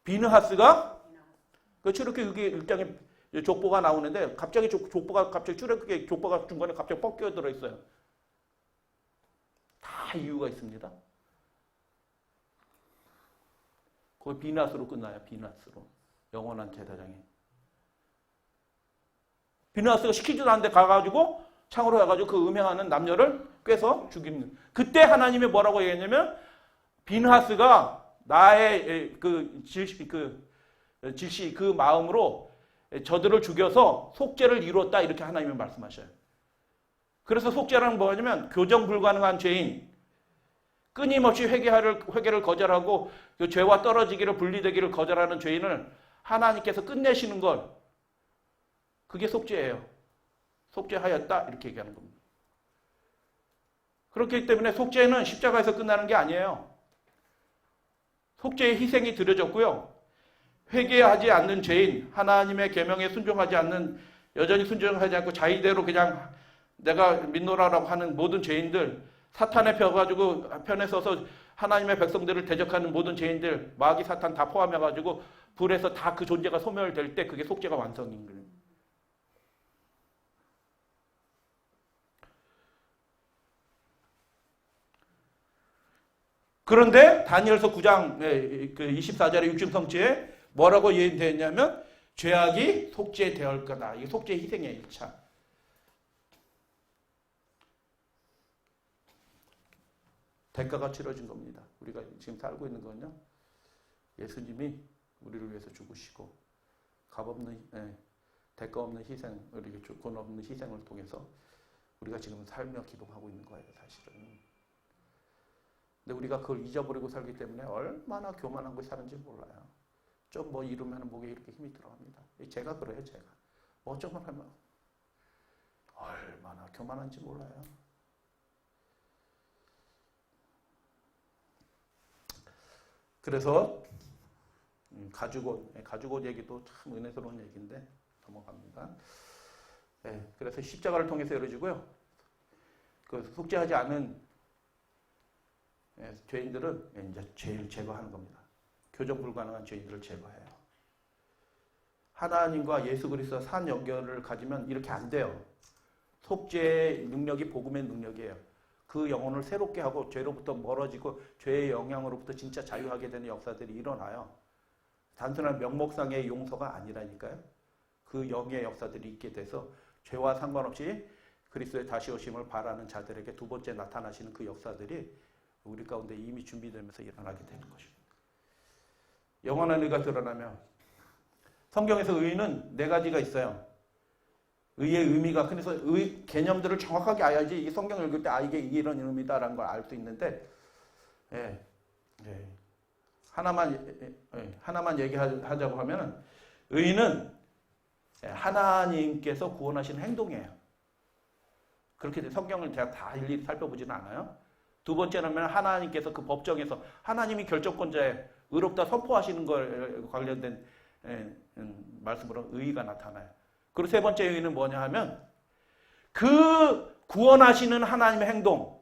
비느하스가 그 출애굽기 1장에 족보가 나오는데 갑자기 족보가 갑자기 출애굽기 족보가 중간에 갑자기 뻑겨 들어 있어요. 다 이유가 있습니다. 거의 비느하스로 끝나요. 비느하스로 영원한 제사장이. 비느하스가 시키지도 않는데 가가지고 창으로 해가지고 그 음행하는 남녀를 꿰서 죽이는. 그때 하나님이 뭐라고 얘기했냐면 비느하스가 나의 그 질시 그 마음으로 저들을 죽여서 속죄를 이루었다 이렇게 하나님이 말씀하셔요. 그래서 속죄라는 뭐냐면 교정 불가능한 죄인 끊임없이 회개를 거절하고 그 죄와 떨어지기를 분리되기를 거절하는 죄인을 하나님께서 끝내시는 걸 그게 속죄예요. 속죄하였다 이렇게 얘기하는 겁니다. 그렇기 때문에 속죄는 십자가에서 끝나는 게 아니에요. 속죄의 희생이 드려졌고요. 회개하지 않는 죄인, 하나님의 계명에 순종하지 않는 여전히 순종하지 않고 자의대로 그냥 내가 믿노라라고 하는 모든 죄인들, 사탄의 편에 서서 하나님의 백성들을 대적하는 모든 죄인들, 마귀 사탄 다 포함해가지고 불에서 다 그 존재가 소멸될 때 그게 속죄가 완성인 거예요. 그런데 다니엘서 9장 24절의 6중 성취에 뭐라고 예언되어 있냐면 죄악이 속죄되을 거다. 이게 속죄 희생이에요. 1차. 대가가 치러진 겁니다. 우리가 지금 살고 있는 건요. 예수님이 우리를 위해서 죽으시고 값없는 대가 없는 희생, 우리 조건 없는 희생을 통해서 우리가 지금 살며 기동하고 있는 거예요. 사실은. 근데 우리가 그걸 잊어버리고 살기 때문에 얼마나 교만한 것이 사는지 몰라요. 좀 뭐 이루면 목에 이렇게 힘이 들어갑니다. 제가 그래요, 제가. 어쩌면 하면 얼마나 교만한지 몰라요. 그래서 가죽옷 얘기도 참 은혜스러운 얘기인데 넘어갑니다. 네, 그래서 십자가를 통해서 이루어지고요. 그 속죄하지 않은 죄인들은 이제 죄를 제거하는 겁니다. 교정 불가능한 죄인들을 제거해요. 하나님과 예수 그리스도 산 연결을 가지면 이렇게 안 돼요. 속죄의 능력이 복음의 능력이에요. 그 영혼을 새롭게 하고 죄로부터 멀어지고 죄의 영향으로부터 진짜 자유하게 되는 역사들이 일어나요. 단순한 명목상의 용서가 아니라니까요. 그 영의 역사들이 있게 돼서 죄와 상관없이 그리스도의 다시 오심을 바라는 자들에게 두 번째 나타나시는 그 역사들이 우리 가운데 이미 준비되면서 일어나게 되는 것입니다. 영원한 의가 드러나며 성경에서 의는 네 가지가 있어요. 의의 의미가 그래서 의 개념들을 정확하게 알아야지 이 성경을 읽을 때 이게 이런 의미다라는 걸 알 수 있는데 하나만 얘기하자고 하면 의는 하나님께서 구원하시는 행동이에요. 그렇게 성경을 제가 다 일일이 살펴보지는 않아요. 두 번째는 하나님께서 그 법정에서 하나님이 결정권자에 의롭다 선포하시는 걸 관련된 말씀으로 의의가 나타나요. 그리고 세 번째 의의는 뭐냐 하면 그 구원하시는 하나님의 행동.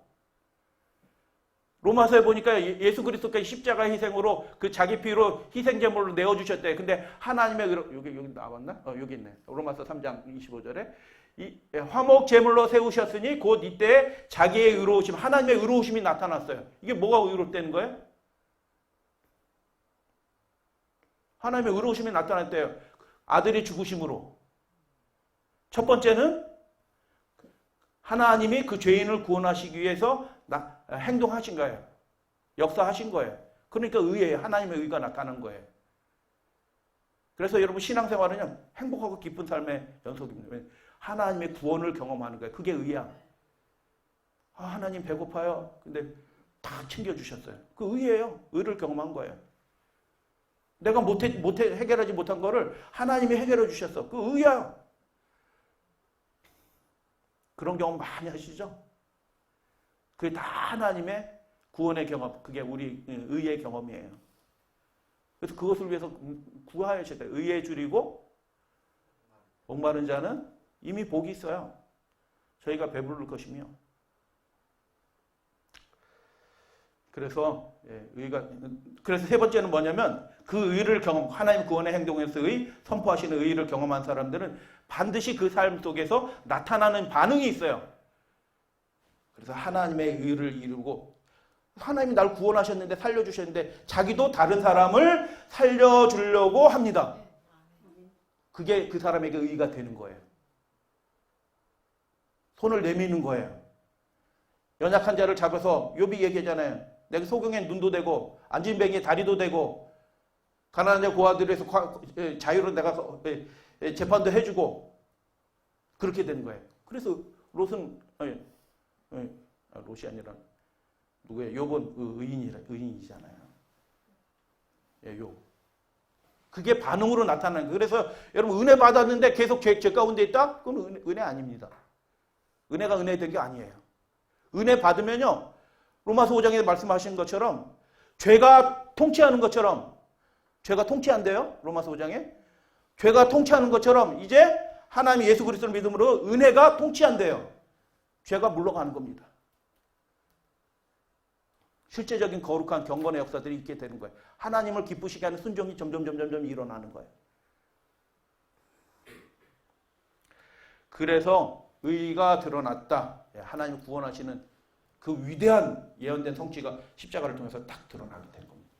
로마서에 보니까 예수 그리스도께서 십자가 희생으로 그 자기 피로 희생 제물로 내어 주셨대. 근데 하나님의 여기 나왔나? 여기 있네. 로마서 3장 25절에 이 화목 제물로 세우셨으니 곧 이때 자기의 의로우심, 하나님의 의로우심이 나타났어요. 이게 뭐가 의롭다는 거예요? 하나님의 의로우심이 나타났대요. 아들이 죽으심으로. 첫 번째는 하나님이 그 죄인을 구원하시기 위해서 행동하신 거예요. 역사하신 거예요. 그러니까 의예요. 하나님의 의가 나타난 거예요. 그래서 여러분 신앙생활은 행복하고 기쁜 삶의 연속입니다. 하나님의 구원을 경험하는 거예요. 그게 의야. 하나님 배고파요. 근데 다 챙겨주셨어요. 그 의예요. 의를 경험한 거예요. 내가 해결하지 못한 거를 하나님이 해결해 주셨어. 그 의야. 그런 경험 많이 하시죠? 그게 다 하나님의 구원의 경험, 그게 우리 의의 경험이에요. 그래서 그것을 위해서 구하셔야 돼요. 의에 줄이고 목마른 자는 이미 복이 있어요. 저희가 배부를 것이며. 그래서 그래서 세 번째는 뭐냐면 그 의를 하나님 구원의 행동에서의 선포하시는 의를 경험한 사람들은 반드시 그 삶 속에서 나타나는 반응이 있어요. 그래서 하나님의 의를 이루고 하나님이 날 구원하셨는데 살려주셨는데 자기도 다른 사람을 살려주려고 합니다. 그게 그 사람에게 의가 되는 거예요. 손을 내미는 거예요. 연약한 자를 잡아서 욥이 얘기하잖아요. 내가 소경에 눈도 대고 앉은 뱅이에 다리도 대고 가난한 자 고아들에서 자유로 내가 재판도 해주고 그렇게 되는 거예요. 그래서 롯은 롯이 아니라 누구예요? 욥은 의인이잖아요. 욥. 그게 반응으로 나타나는 거예요. 그래서 여러분 은혜 받았는데 계속 죄 가운데 있다? 그건 은혜 아닙니다. 은혜가 은혜 된 게 아니에요. 은혜 받으면요. 로마서 5장에 말씀하신 것처럼 죄가 통치하는 것처럼 죄가 통치한대요. 로마서 5장에. 죄가 통치하는 것처럼 이제 하나님 예수 그리스도를 믿음으로 은혜가 통치한대요. 죄가 물러가는 겁니다. 실제적인 거룩한 경건의 역사들이 있게 되는 거예요. 하나님을 기쁘시게 하는 순종이 점점 일어나는 거예요. 그래서 의가 드러났다. 하나님 구원하시는 그 위대한 예언된 성취가 십자가를 통해서 딱 드러나게 된 겁니다.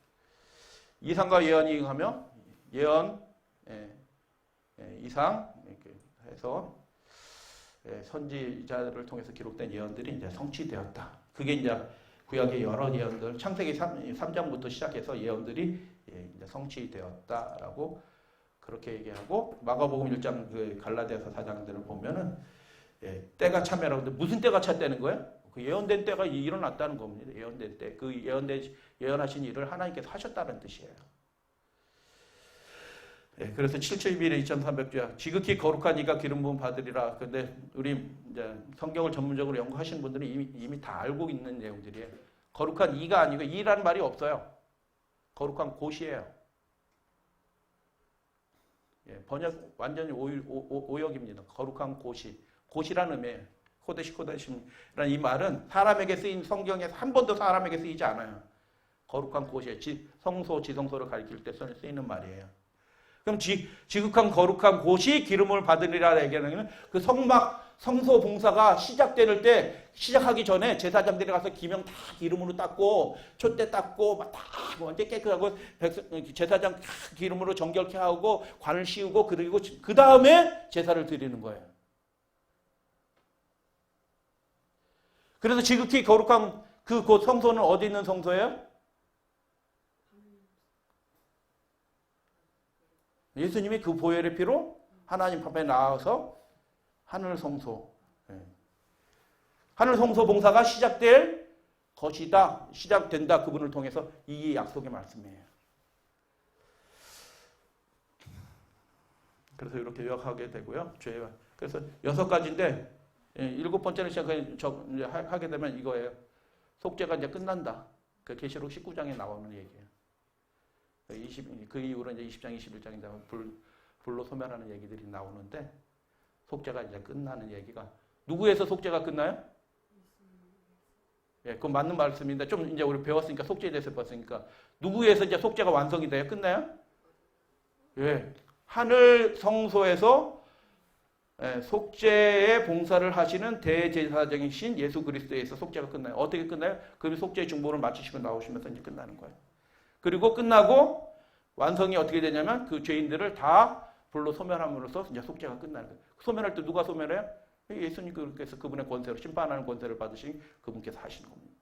이상과 예언이 하며 예언 이상 이렇게 해서 선지자를 통해서 기록된 예언들이 이제 성취되었다. 그게 이제 구약의 여러 예언들, 창세기 3장부터 시작해서 예언들이 이제 성취되었다라고 그렇게 얘기하고 마가복음 1장 그 갈라디아서 4장들을 보면은 때가 참여라고 하는데 무슨 때가 찼다는 거예요? 그 예언된 때가 일어났다는 겁니다. 예언된 때. 그 예언하신 일을 하나님께서 하셨다는 뜻이에요. 그래서 7,700일에 2,300주야. 지극히 거룩한 이가 기름 부음 받으리라. 근데 우리 이제 성경을 전문적으로 연구하시는 분들은 이미 다 알고 있는 내용들이에요. 거룩한 이가 아니고 이라는 말이 없어요. 거룩한 곳이에요. 번역 완전히 오역입니다. 거룩한 곳이라는 의미예요. 코데시라는 이 말은 사람에게 쓰인 성경에서 한 번도 사람에게 쓰이지 않아요. 거룩한 곳이에요. 성소, 지성소를 가리킬 때 쓰이는 말이에요. 그럼 지극한 거룩한 곳이 기름을 받으리라 얘기하는 그 성소 봉사가 시작하기 전에 제사장들이 가서 기명 다 기름으로 닦고 촛대 닦고 막 다 완전 깨끗하고 제사장 다 기름으로 정결케 하고 관을 씌우고 그리고 그 다음에 제사를 드리는 거예요. 그래서 지극히 거룩한 그 성소는 어디 있는 성소예요? 예수님이 그 보혈의 피로 하나님 앞에 나와서 하늘 성소 봉사가 시작될 것이다. 시작된다. 그분을 통해서 이 약속의 말씀이에요. 그래서 이렇게 요약하게 되고요. 그래서 6가지인데 7번째는 하게 되면 이거예요. 속죄가 이제 끝난다. 그 계시록 19장에 나오는 얘기예요. 그 이후로 이제 20장, 21장에 불로 소멸하는 얘기들이 나오는데 속죄가 이제 끝나는 얘기가 누구에서 속죄가 끝나요? 예, 그건 맞는 말씀인데 좀 이제 우리 배웠으니까 속죄에 대해서 배웠으니까 누구에서 이제 속죄가 완성이 돼요? 끝나요? 예, 하늘 성소에서 속죄의 봉사를 하시는 대제사장이신 예수 그리스도에서 속죄가 끝나요. 어떻게 끝나요? 그 속죄의 중보를 마치시고 나오시면서 이제 끝나는 거예요. 그리고 끝나고 완성이 어떻게 되냐면 그 죄인들을 다 불로 소멸함으로써 이제 속죄가 끝나는 거예요. 소멸할 때 누가 소멸해요? 예수님께서 그분의 권세로 심판하는 권세를 받으신 그분께서 하시는 겁니다.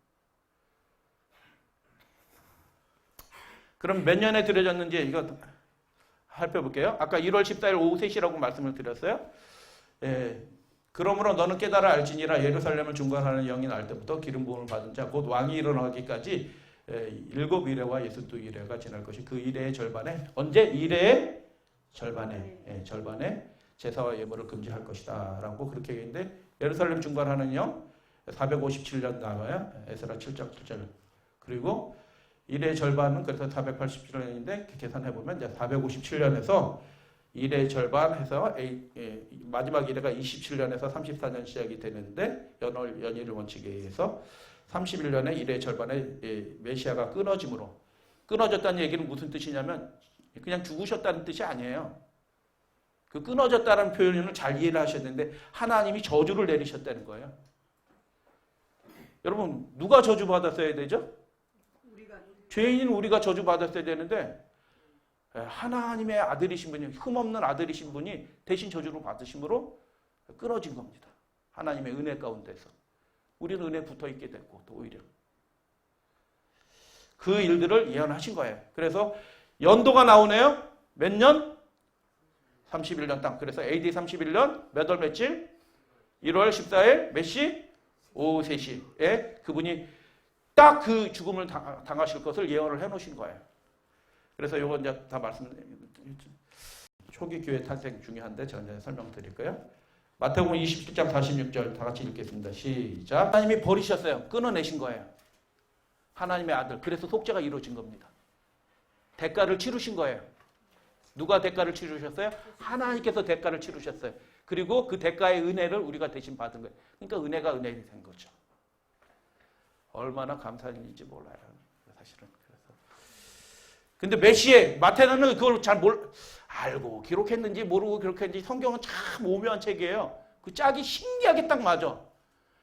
그럼 몇 년에 드려졌는지 이거 살펴볼게요. 아까 1월 14일 오후 3시라고 말씀을 드렸어요. 그러므로 너는 깨달아 알지니라 예루살렘을 중건하는 영이 날 때부터 기름 부음을 받은 자 곧 왕이 일어나기까지 7일회와 62일회가 지날 것이 그 일회의 절반에 언제? 일회의 절반에 제사와 예물을 금지할 것이다 라고 그렇게 얘기했는데 예루살렘 중건하는 영 457년 나와요. 에스라 7장 7절. 그리고 일의 절반은 그래서 487년인데 계산해보면 이제 457년에서 일의 절반 해서 마지막 일회가 27년에서 34년 시작이 되는데 연일 원칙에 의해서 31년에 일의 절반에 메시아가 끊어짐으로 끊어졌다는 얘기는 무슨 뜻이냐면 그냥 죽으셨다는 뜻이 아니에요. 그 끊어졌다는 표현을 잘 이해를 하셔야 되는데 하나님이 저주를 내리셨다는 거예요. 여러분 누가 저주받았어야 되죠? 죄인인 우리가 저주받았어야 되는데 하나님의 아들이신 분이 흠없는 아들이신 분이 대신 저주를 받으심으로 끊어진 겁니다. 하나님의 은혜 가운데서. 우리는 은혜에 붙어있게 됐고 또 오히려 그 일들을 예언하신 거예요. 그래서 연도가 나오네요. 몇 년? 31년 딱. 그래서 AD 31년 몇 월 며칠? 1월 14일 몇 시? 오후 3시에 그분이 딱 그 죽음을 당하실 것을 예언을 해놓으신 거예요. 그래서 이건 이제 다 초기 교회 탄생 중요한데 제가 이제 설명드릴 거예요. 마태복음 27장 46절 다 같이 읽겠습니다. 시작. 하나님이 버리셨어요. 끊어내신 거예요. 하나님의 아들. 그래서 속죄가 이루어진 겁니다. 대가를 치르신 거예요. 누가 대가를 치르셨어요? 하나님께서 대가를 치르셨어요. 그리고 그 대가의 은혜를 우리가 대신 받은 거예요. 그러니까 은혜가 은혜가 된 거죠. 얼마나 감사한 일인지 몰라요. 사실은. 그래서. 근데 메시에 마태는 그걸 잘 알고 기록했는지 모르고 기록했는지 성경은 참 오묘한 책이에요. 그 짝이 신기하게 딱 맞아.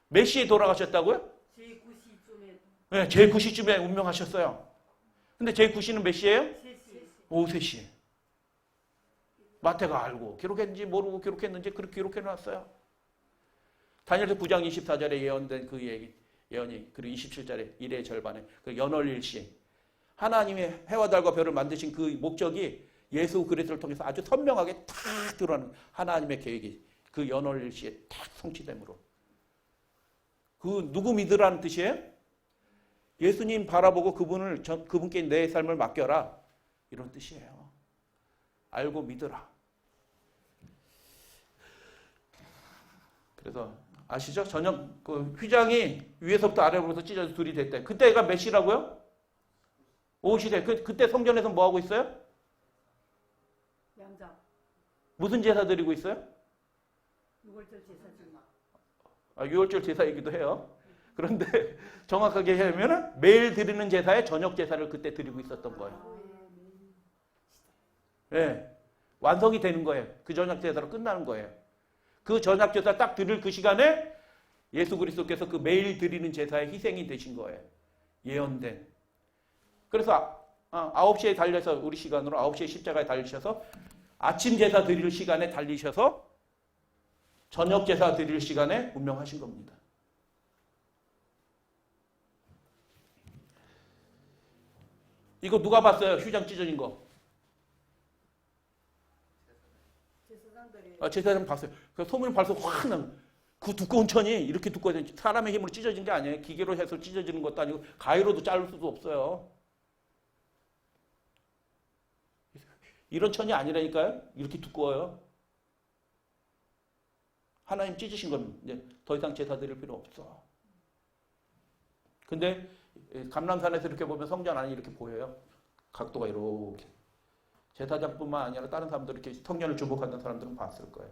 몇 시에 돌아가셨다고요? 제9시쯤에. 네, 제9시쯤에 운명하셨어요. 근데 제9시는 몇 시예요? 3시. 오후 3시. 마태가 알고 기록했는지 모르고 기록했는지 그렇게 기록해놨어요. 다니엘서 9장 24절에 예언된 그 예언이 그리고 27절에 일의 절반에 그 연월일시 하나님이 해와 달과 별을 만드신 그 목적이 예수 그리스도를 통해서 아주 선명하게 탁 드러나는 하나님의 계획이 그 연월일시에 탁 성취됨으로 그 누구 믿으라는 뜻이에요? 예수님 바라보고 그분께 내 삶을 맡겨라 이런 뜻이에요. 알고 믿으라. 그래서 아시죠? 저녁 그 휘장이 위에서부터 아래로부터 찢어져 둘이 됐대. 그때가 몇 시라고요? 오후 시대. 그때 성전에서 뭐 하고 있어요? 양자. 무슨 제사 드리고 있어요? 유월절 제사지. 유월절 제사이기도 해요. 그런데 정확하게 하면 매일 드리는 제사에 저녁 제사를 그때 드리고 있었던 거예요. 네. 완성이 되는 거예요. 그 저녁 제사로 끝나는 거예요. 그 저녁 제사 딱 드릴 그 시간에 예수 그리스도께서 그 매일 드리는 제사의 희생이 되신 거예요. 예언된. 그래서 9시에 달려서 우리 시간으로 9시에 십자가에 달리셔서 아침 제사 드릴 시간에 달리셔서 저녁 제사 드릴 시간에 운명하신 겁니다. 이거 누가 봤어요? 휴장 찢어진 거. 제사장 봤어요. 그 소문이 벌써 확 나고 그 두꺼운 천이 이렇게 두꺼워져 사람의 힘으로 찢어진 게 아니에요. 기계로 해서 찢어지는 것도 아니고 가위로도 자를 수도 없어요. 이런 천이 아니라니까요. 이렇게 두꺼워요. 하나님 찢으신 겁니다. 이제 더 이상 제사 드릴 필요 없어. 근데 감람산에서 이렇게 보면 성전 안이 이렇게 보여요. 각도가 이렇게. 제사장뿐만 아니라 다른 사람들 이렇게 성전을 주목하는 사람들은 봤을 거예요.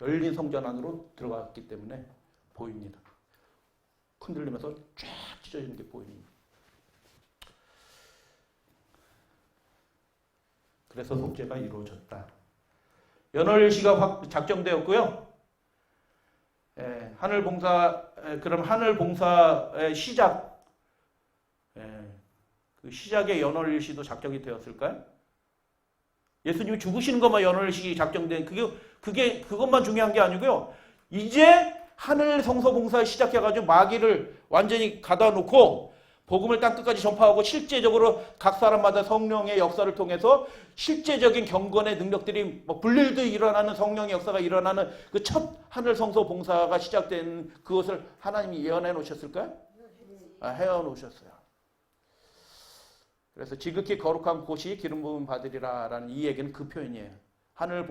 열린 성전 안으로 들어갔기 때문에 보입니다. 흔들리면서 쫙 찢어지는 게 보입니다. 그래서 속죄가 이루어졌다. 연월일시가 작정되었고요. 하늘 봉사, 그럼 하늘 봉사의 시작, 그 시작의 연월일시도 작정이 되었을까요? 예수님이 죽으시는 것만 연월일시 작정된 그것만 중요한 게 아니고요. 이제 하늘 성소 봉사 시작해가지고 마귀를 완전히 가다놓고 복음을 땅 끝까지 전파하고 실제적으로 각 사람마다 성령의 역사를 통해서 실제적인 경건의 능력들이 불일도 일어나는 성령의 역사가 일어나는 그 첫 하늘 성소 봉사가 시작된 그것을 하나님이 예언해 놓으셨을까요? 해어 놓으셨어요. 그래서 지극히 거룩한 곳이 기름 부음 받으리라라는 이 얘기는 그 표현이에요. 하늘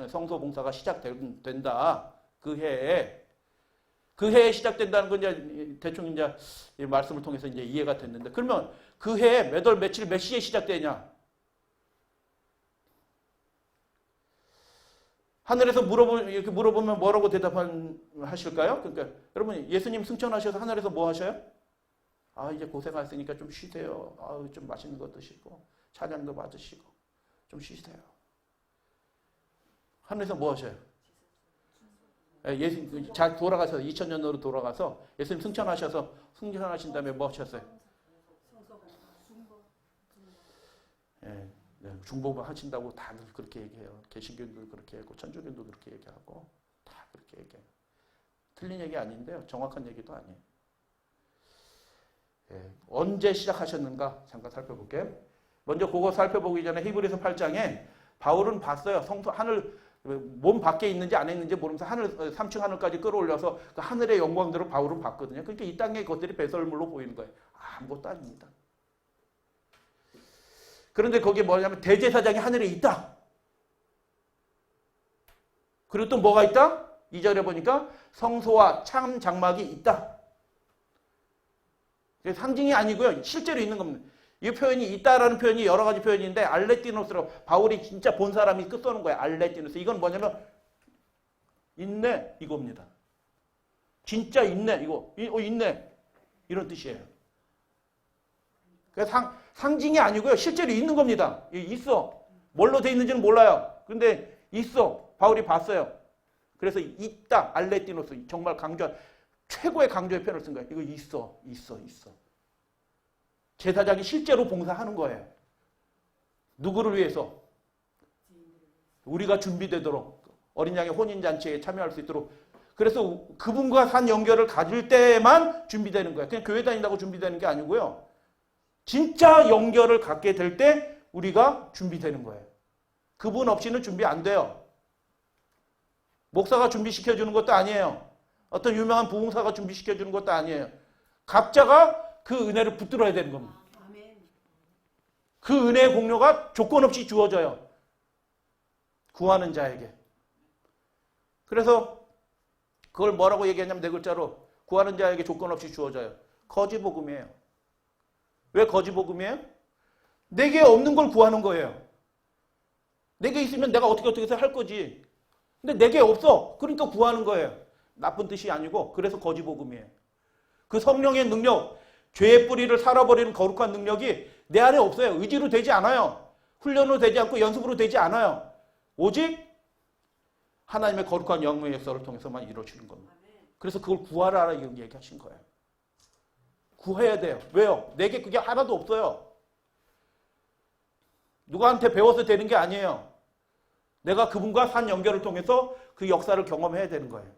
성소 봉사가 시작된다. 그 해에 시작된다는 건 이제 대충 이제 이 말씀을 통해서 이제 이해가 됐는데, 그러면 그 해에 몇 월 며칠 몇 시에 시작되냐? 하늘에서 이렇게 물어보면 뭐라고 대답하실까요? 그러니까 여러분, 예수님 승천하셔서 하늘에서 뭐 하셔요? 이제 고생하셨으니까 좀 쉬세요. 좀 맛있는 거 드시고 찬양도 받으시고 좀 쉬세요. 하늘에서 뭐 하셔요? 예수님 돌아가서 2000년으로 돌아가서 예수님 승천하신 다음에 뭐 하셨어요? 중보가 하신다고 다들 그렇게 얘기해요. 개신교도 그렇게 하고 천주교도 그렇게 얘기하고 다 그렇게 얘기해요. 틀린 얘기 아닌데요. 정확한 얘기도 아니에요. 언제 시작하셨는가 잠깐 살펴볼게요. 먼저 그거 살펴보기 전에 히브리서 8장에 바울은 봤어요. 하늘 몸 밖에 있는지 안에 있는지 모르면서 3층 하늘까지 끌어올려서 그 하늘의 영광들을 바울은 봤거든요. 그러니까 이 땅의 것들이 배설물로 보이는 거예요. 아무것도 아닙니다. 그런데 거기에 뭐냐면 대제사장이 하늘에 있다. 그리고 또 뭐가 있다? 2절에 보니까 성소와 참 장막이 있다. 상징이 아니고요. 실제로 있는 겁니다. 이 표현이 있다라는 표현이 여러 가지 표현인데 알레티노스로 바울이 진짜 본 사람이 써놓은 거예요. 알레티노스. 이건 뭐냐면 있네 이겁니다. 진짜 있네 이거. 있네 이런 뜻이에요. 그래서 상징이 아니고요. 실제로 있는 겁니다. 있어. 뭘로 돼 있는지는 몰라요. 근데 있어. 바울이 봤어요. 그래서 있다. 알레티노스. 정말 최고의 강조의 표현을 쓴 거예요. 이거 있어. 제사장이 실제로 봉사하는 거예요. 누구를 위해서? 우리가 준비되도록 어린 양의 혼인잔치에 참여할 수 있도록. 그래서 그분과 산 연결을 가질 때만 준비되는 거예요. 그냥 교회 다닌다고 준비되는 게 아니고요. 진짜 연결을 갖게 될 때 우리가 준비되는 거예요. 그분 없이는 준비 안 돼요. 목사가 준비시켜주는 것도 아니에요. 어떤 유명한 부흥사가 준비시켜주는 것도 아니에요. 각자가 그 은혜를 붙들어야 되는 겁니다. 그 은혜의 공로가 조건 없이 주어져요. 구하는 자에게. 그래서 그걸 뭐라고 얘기하냐면 네 글자로 구하는 자에게 조건 없이 주어져요. 거지복음이에요. 왜 거지복음이에요? 내게 없는 걸 구하는 거예요. 내게 있으면 내가 어떻게 해서 할 거지. 근데 내게 없어. 그러니까 구하는 거예요. 나쁜 뜻이 아니고 그래서 거지복음이에요. 그 성령의 능력, 죄의 뿌리를 살아버리는 거룩한 능력이 내 안에 없어요. 의지로 되지 않아요. 훈련으로 되지 않고 연습으로 되지 않아요. 오직 하나님의 거룩한 영의 역사를 통해서만 이루어지는 겁니다. 그래서 그걸 구하라 이런 얘기하신 거예요. 구해야 돼요. 왜요? 내게 그게 하나도 없어요. 누구한테 배워서 되는 게 아니에요. 내가 그분과 산 연결을 통해서 그 역사를 경험해야 되는 거예요.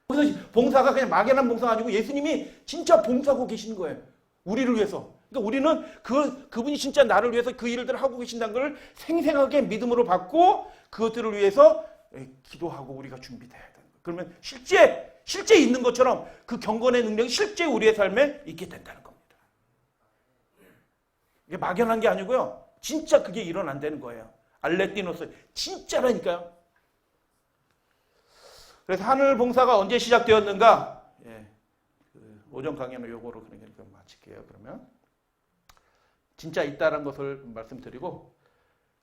그래서 봉사가 그냥 막연한 봉사가 아니고 예수님이 진짜 봉사하고 계시는 거예요. 우리를 위해서. 그러니까 우리는 그분이 진짜 나를 위해서 그 일들을 하고 계신다는 걸 생생하게 믿음으로 받고 그것들을 위해서 기도하고 우리가 준비돼야 되는 거예요. 그러면 실제 있는 것처럼 그 경건의 능력이 실제 우리의 삶에 있게 된다는 겁니다. 이게 막연한 게 아니고요. 진짜 그게 일어난다는 거예요. 알레티노스. 진짜라니까요. 그래서 하늘 봉사가 언제 시작되었는가? 오전 강의는 요거로 그냥 마칠게요. 그러면 진짜 있다는 것을 말씀드리고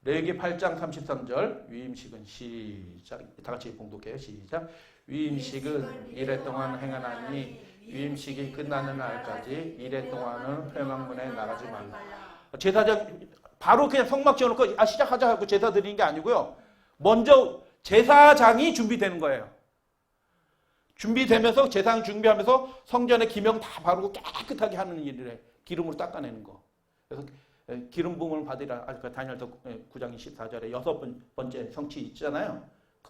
레위기 8장 33절 위임식은 시작. 다 같이 봉독해요. 시작. 위임식은 이래 동안 행하나니 위임식이 끝나는 날까지 이래 동안은 회막문에 나가지 말라. 제사장 바로 그냥 성막 지어놓고 시작하자 하고 제사 드리는 게 아니고요. 먼저 제사장이 준비되는 거예요. 준비되면서 제사장 준비하면서 성전에 기명 다 바르고 깨끗하게 하는 일이래. 기름으로 닦아내는 거. 그래서 기름 부음을 받으라. 아까 다니엘서 9장 24절에 6번째 성취 있잖아요.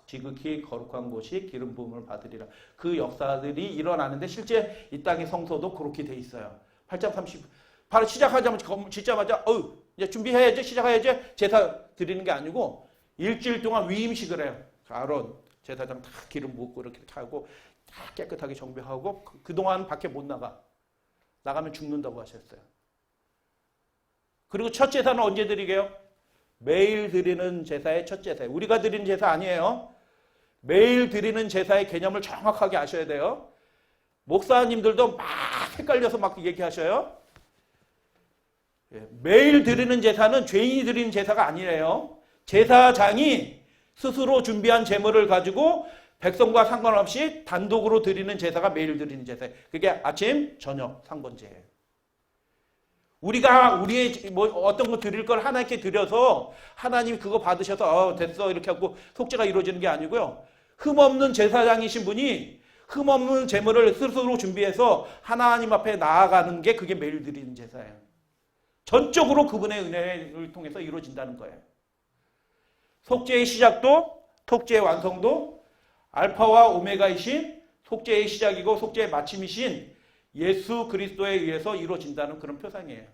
지극히 거룩한 곳이 기름 부음을 받으리라. 그 역사들이 일어나는데 실제 이 땅의 성소도 그렇게 돼 있어요. 8장 30 바로 시작하자마자 짓자마자 이제 준비해야지 시작해야지 제사 드리는 게 아니고 일주일 동안 위임식을 해요. 아론 제사장 다 기름 붓고 이렇게 하고 다 깨끗하게 정비하고 그동안 밖에 못 나가면 죽는다고 하셨어요. 그리고 첫 제사는 언제 드리게요? 매일 드리는 제사의 첫 제사. 우리가 드리는 제사 아니에요. 매일 드리는 제사의 개념을 정확하게 아셔야 돼요. 목사님들도 막 헷갈려서 막 얘기하셔요. 매일 드리는 제사는 죄인이 드리는 제사가 아니래요. 제사장이 스스로 준비한 제물을 가지고 백성과 상관없이 단독으로 드리는 제사가 매일 드리는 제사예요. 그게 아침, 저녁, 상번제예요. 우리가 우리의 어떤 거 드릴 걸 하나님께 드려서 하나님이 그거 받으셔서 됐어 이렇게 하고 속죄가 이루어지는 게 아니고요. 흠없는 제사장이신 분이 흠없는 제물을 스스로 준비해서 하나님 앞에 나아가는 게 그게 매일 드리는 제사예요. 전적으로 그분의 은혜를 통해서 이루어진다는 거예요. 속죄의 시작도 속죄의 완성도 알파와 오메가이신 속죄의 시작이고 속죄의 마침이신 예수 그리스도에 의해서 이루어진다는 그런 표상이에요.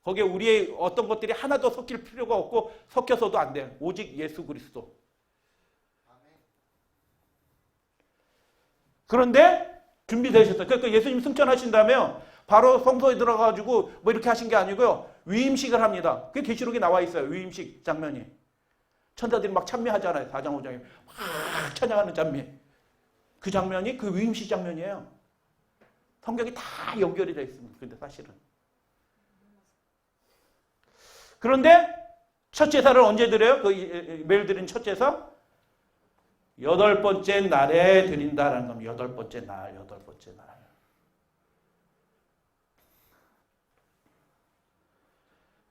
거기에 우리의 어떤 것들이 하나도 섞일 필요가 없고 섞여서도 안 돼요. 오직 예수 그리스도. 그런데 준비되셨어요. 그러니까 예수님 승천하신 다음에 바로 성소에 들어가가지고 뭐 이렇게 하신 게 아니고요. 위임식을 합니다. 그게 계시록에 나와 있어요. 위임식 장면이. 천사들이 막 찬미하잖아요. 4장 5장에 막 찬양하는 장면. 그 장면이 그 위임식 장면이에요. 성경이 다 연결이 되어 있습니다. 근데 사실은. 그런데 첫 제사를 언제 드려요? 그 매일 드린 첫 제사? 8번째 날에 드린다라는 겁니다. 8번째 날.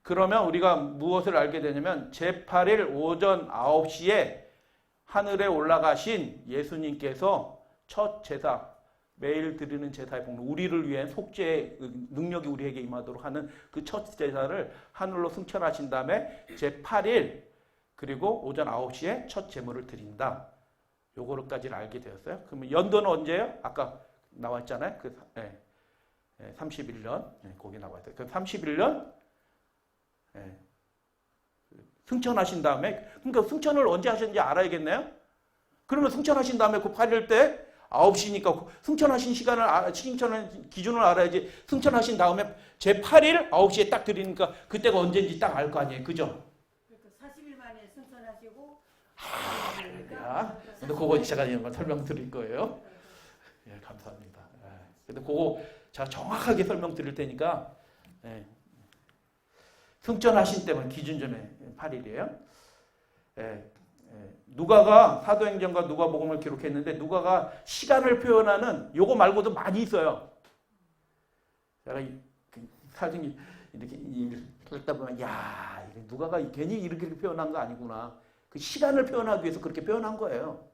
그러면 우리가 무엇을 알게 되냐면 제8일 오전 9시에 하늘에 올라가신 예수님께서 첫 제사, 매일 드리는 제사의 복로, 우리를 위한 속죄의 능력이 우리에게 임하도록 하는 그 첫 제사를 하늘로 승천하신 다음에 제8일 그리고 오전 9시에 첫 제물을 드린다. 요거까지를 알게 되었어요. 그러면 연도는 언제예요? 아까 나왔잖아요. 31년. 거기 나와 있어요. 그 31년 승천하신 다음에, 그러니까 승천을 언제 하셨는지 알아야겠네요. 그러면 승천하신 다음에 그 8일 때 9시니까 승천하신 승천한 기준을 알아야지. 승천하신 다음에 제 8일 9시에 딱 드리니까 그때가 언제인지 딱 알 거 아니에요. 그죠? 그러니까 40일 만에 승천하시고. 근데 그거 제가 설명드릴 거예요. 예, 감사합니다. 근데 그거 제가 정확하게 설명드릴 테니까. 승천하신 때만 기준점에 8일이에요. 누가가 사도행전과 누가복음을 기록했는데 누가가 시간을 표현하는 요거 말고도 많이 있어요. 제가 사진 이렇게 읽다 보면 누가가 괜히 이렇게 표현한 거 아니구나. 그 시간을 표현하기 위해서 그렇게 표현한 거예요.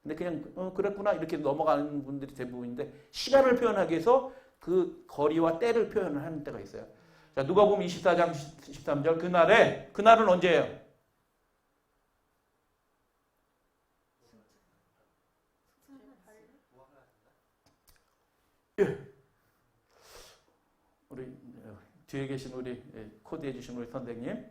근데 그냥 그랬구나 이렇게 넘어가는 분들이 대부분인데 시간을 표현하기 위해서 그 거리와 때를 표현을 하는 때가 있어요. 자, 누가복음 24장 13절 그날은 언제예요? 예. 우리 뒤에 계신 우리 코디해 주신 우리 선생님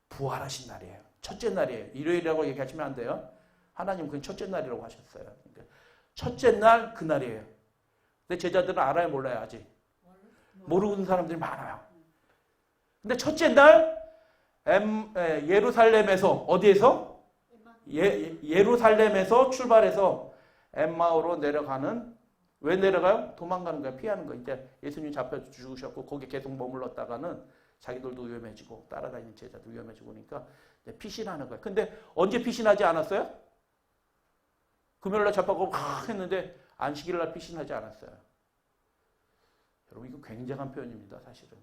부활하신 날이에요. 첫째 날이에요. 일요일이라고 얘기하시면 안 돼요. 하나님 그건 첫째 날이라고 하셨어요. 그러니까 첫째 날 그날이에요. 근데 제자들은 알아요, 몰라요, 아직? 모르는 사람들이 많아요. 근데 첫째 날 예루살렘에서 어디에서? 예루살렘에서 출발해서 엠마오로 내려가는, 왜 내려가요? 도망가는 거야, 피하는 거야. 이제 예수님 잡혀 죽으셨고 거기 계속 머물렀다가는 자기들도 위험해지고 따라다니는 제자도 위험해지고 그러니까 이제 피신하는 거예요. 근데 언제 피신하지 않았어요? 금요일날 잡아가고 막 했는데 안식일날 피신하지 않았어요. 여러분 이거 굉장한 표현입니다. 사실은.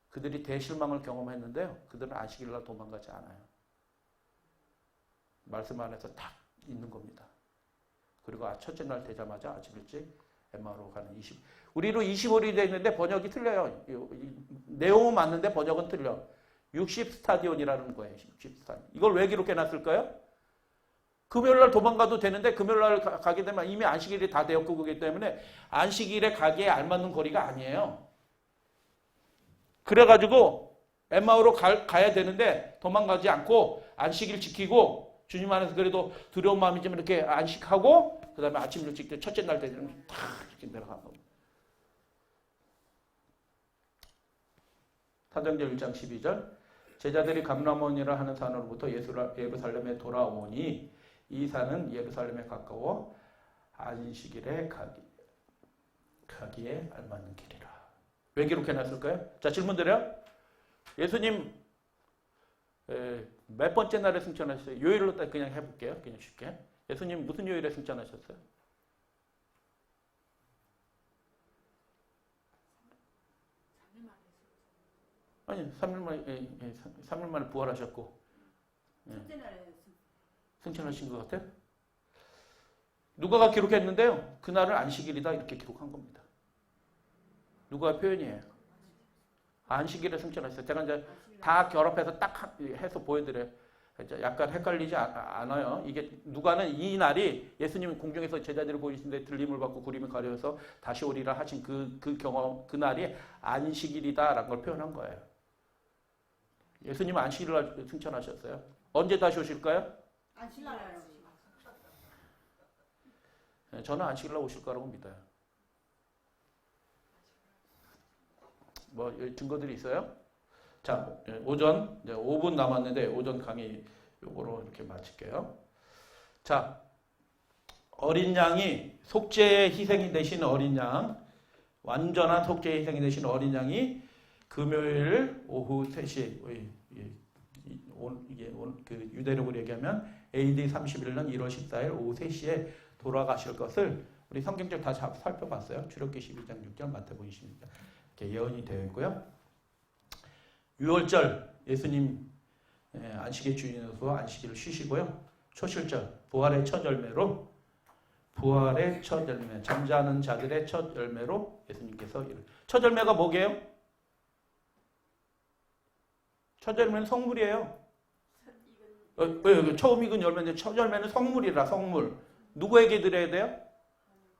그들이 대실망을 경험했는데요. 그들은 안식일날 도망가지 않아요. 말씀 안에서 딱 있는 겁니다. 그리고 첫째 날 되자마자 아침 일찍 엠마오로 가는 20. 우리로 25일이 되어 있는데 번역이 틀려요. 내용은 맞는데 번역은 틀려. 60스타디온이라는 거예요. 60스타디온. 이걸 왜 기록해놨을까요? 금요일날 도망가도 되는데 금요일날 가게 되면 이미 안식일이 다 되었고 그렇기 때문에 안식일에 가기에 알맞는 거리가 아니에요. 그래가지고 엠마오로 가야 되는데 도망가지 않고 안식일 지키고 주님 안에서 그래도 두려운 마음이 좀 이렇게 안식하고 그 다음에 아침 일찍 때 첫째 날 되면 다 이렇게 내려간 겁니다. 사도행전 1장 12절 제자들이 감람원이라 하는 산으로부터 예루살렘에 돌아오니 이 산은 예루살렘에 가까워 안식일에 가기에 알맞는 길이라. 왜 기록해놨을까요? 자, 질문 드려요. 예수님 몇 번째 날에 승천하셨어요? 요일로 딱 그냥 해볼게요. 그냥 쉽게. 예수님 무슨 요일에 승천하셨어요? 아니, 3일 만에 부활하셨고. 첫째 날에 승천하신 것 같아요? 누가가 기록했는데요. 그날을 안식일이다 이렇게 기록한 겁니다. 누가 표현이에요? 안식일에 승천하셨어요. 제가 이제 다 결합해서 딱 해서 보여드려요. 약간 헷갈리지 않아요. 이게 누가는 이 날이 예수님이 공중에서 제자들을 보이시는데 들림을 받고 구름이 가려서 다시 오리라 하신 그 경험, 그 날이 안식일이다라는 걸 표현한 거예요. 예수님은 안식일날 승천하셨어요. 언제 다시 오실까요? 안식일날. 저는 안식일날 오실 거라고 믿어요. 뭐 증거들이 있어요? 자, 오전 이제 5분 남았는데 오전 강의 요거로 이렇게 마칠게요. 자, 어린 양이 속죄의 희생이 되신 어린 양, 완전한 속죄의 희생이 되신 어린 양이 금요일 오후 3시 그 유대력으로 얘기하면 AD 31년 1월 14일 오후 3시에 돌아가실 것을 우리 성경적 다 살펴봤어요. 출애굽기 12장 6절 마태복음 26장 이렇게 예언이 되어 있고요. 유월절 예수님 안식의 주인으로서 안식일을 쉬시고요. 초실절 부활의 첫 열매로 잠자는 자들의 첫 열매로 예수님께서 첫 열매가 뭐게요? 첫 열매는 성물이에요. 처음 익은 열매인데 첫 열매는 성물이라 성물. 누구에게 드려야 돼요?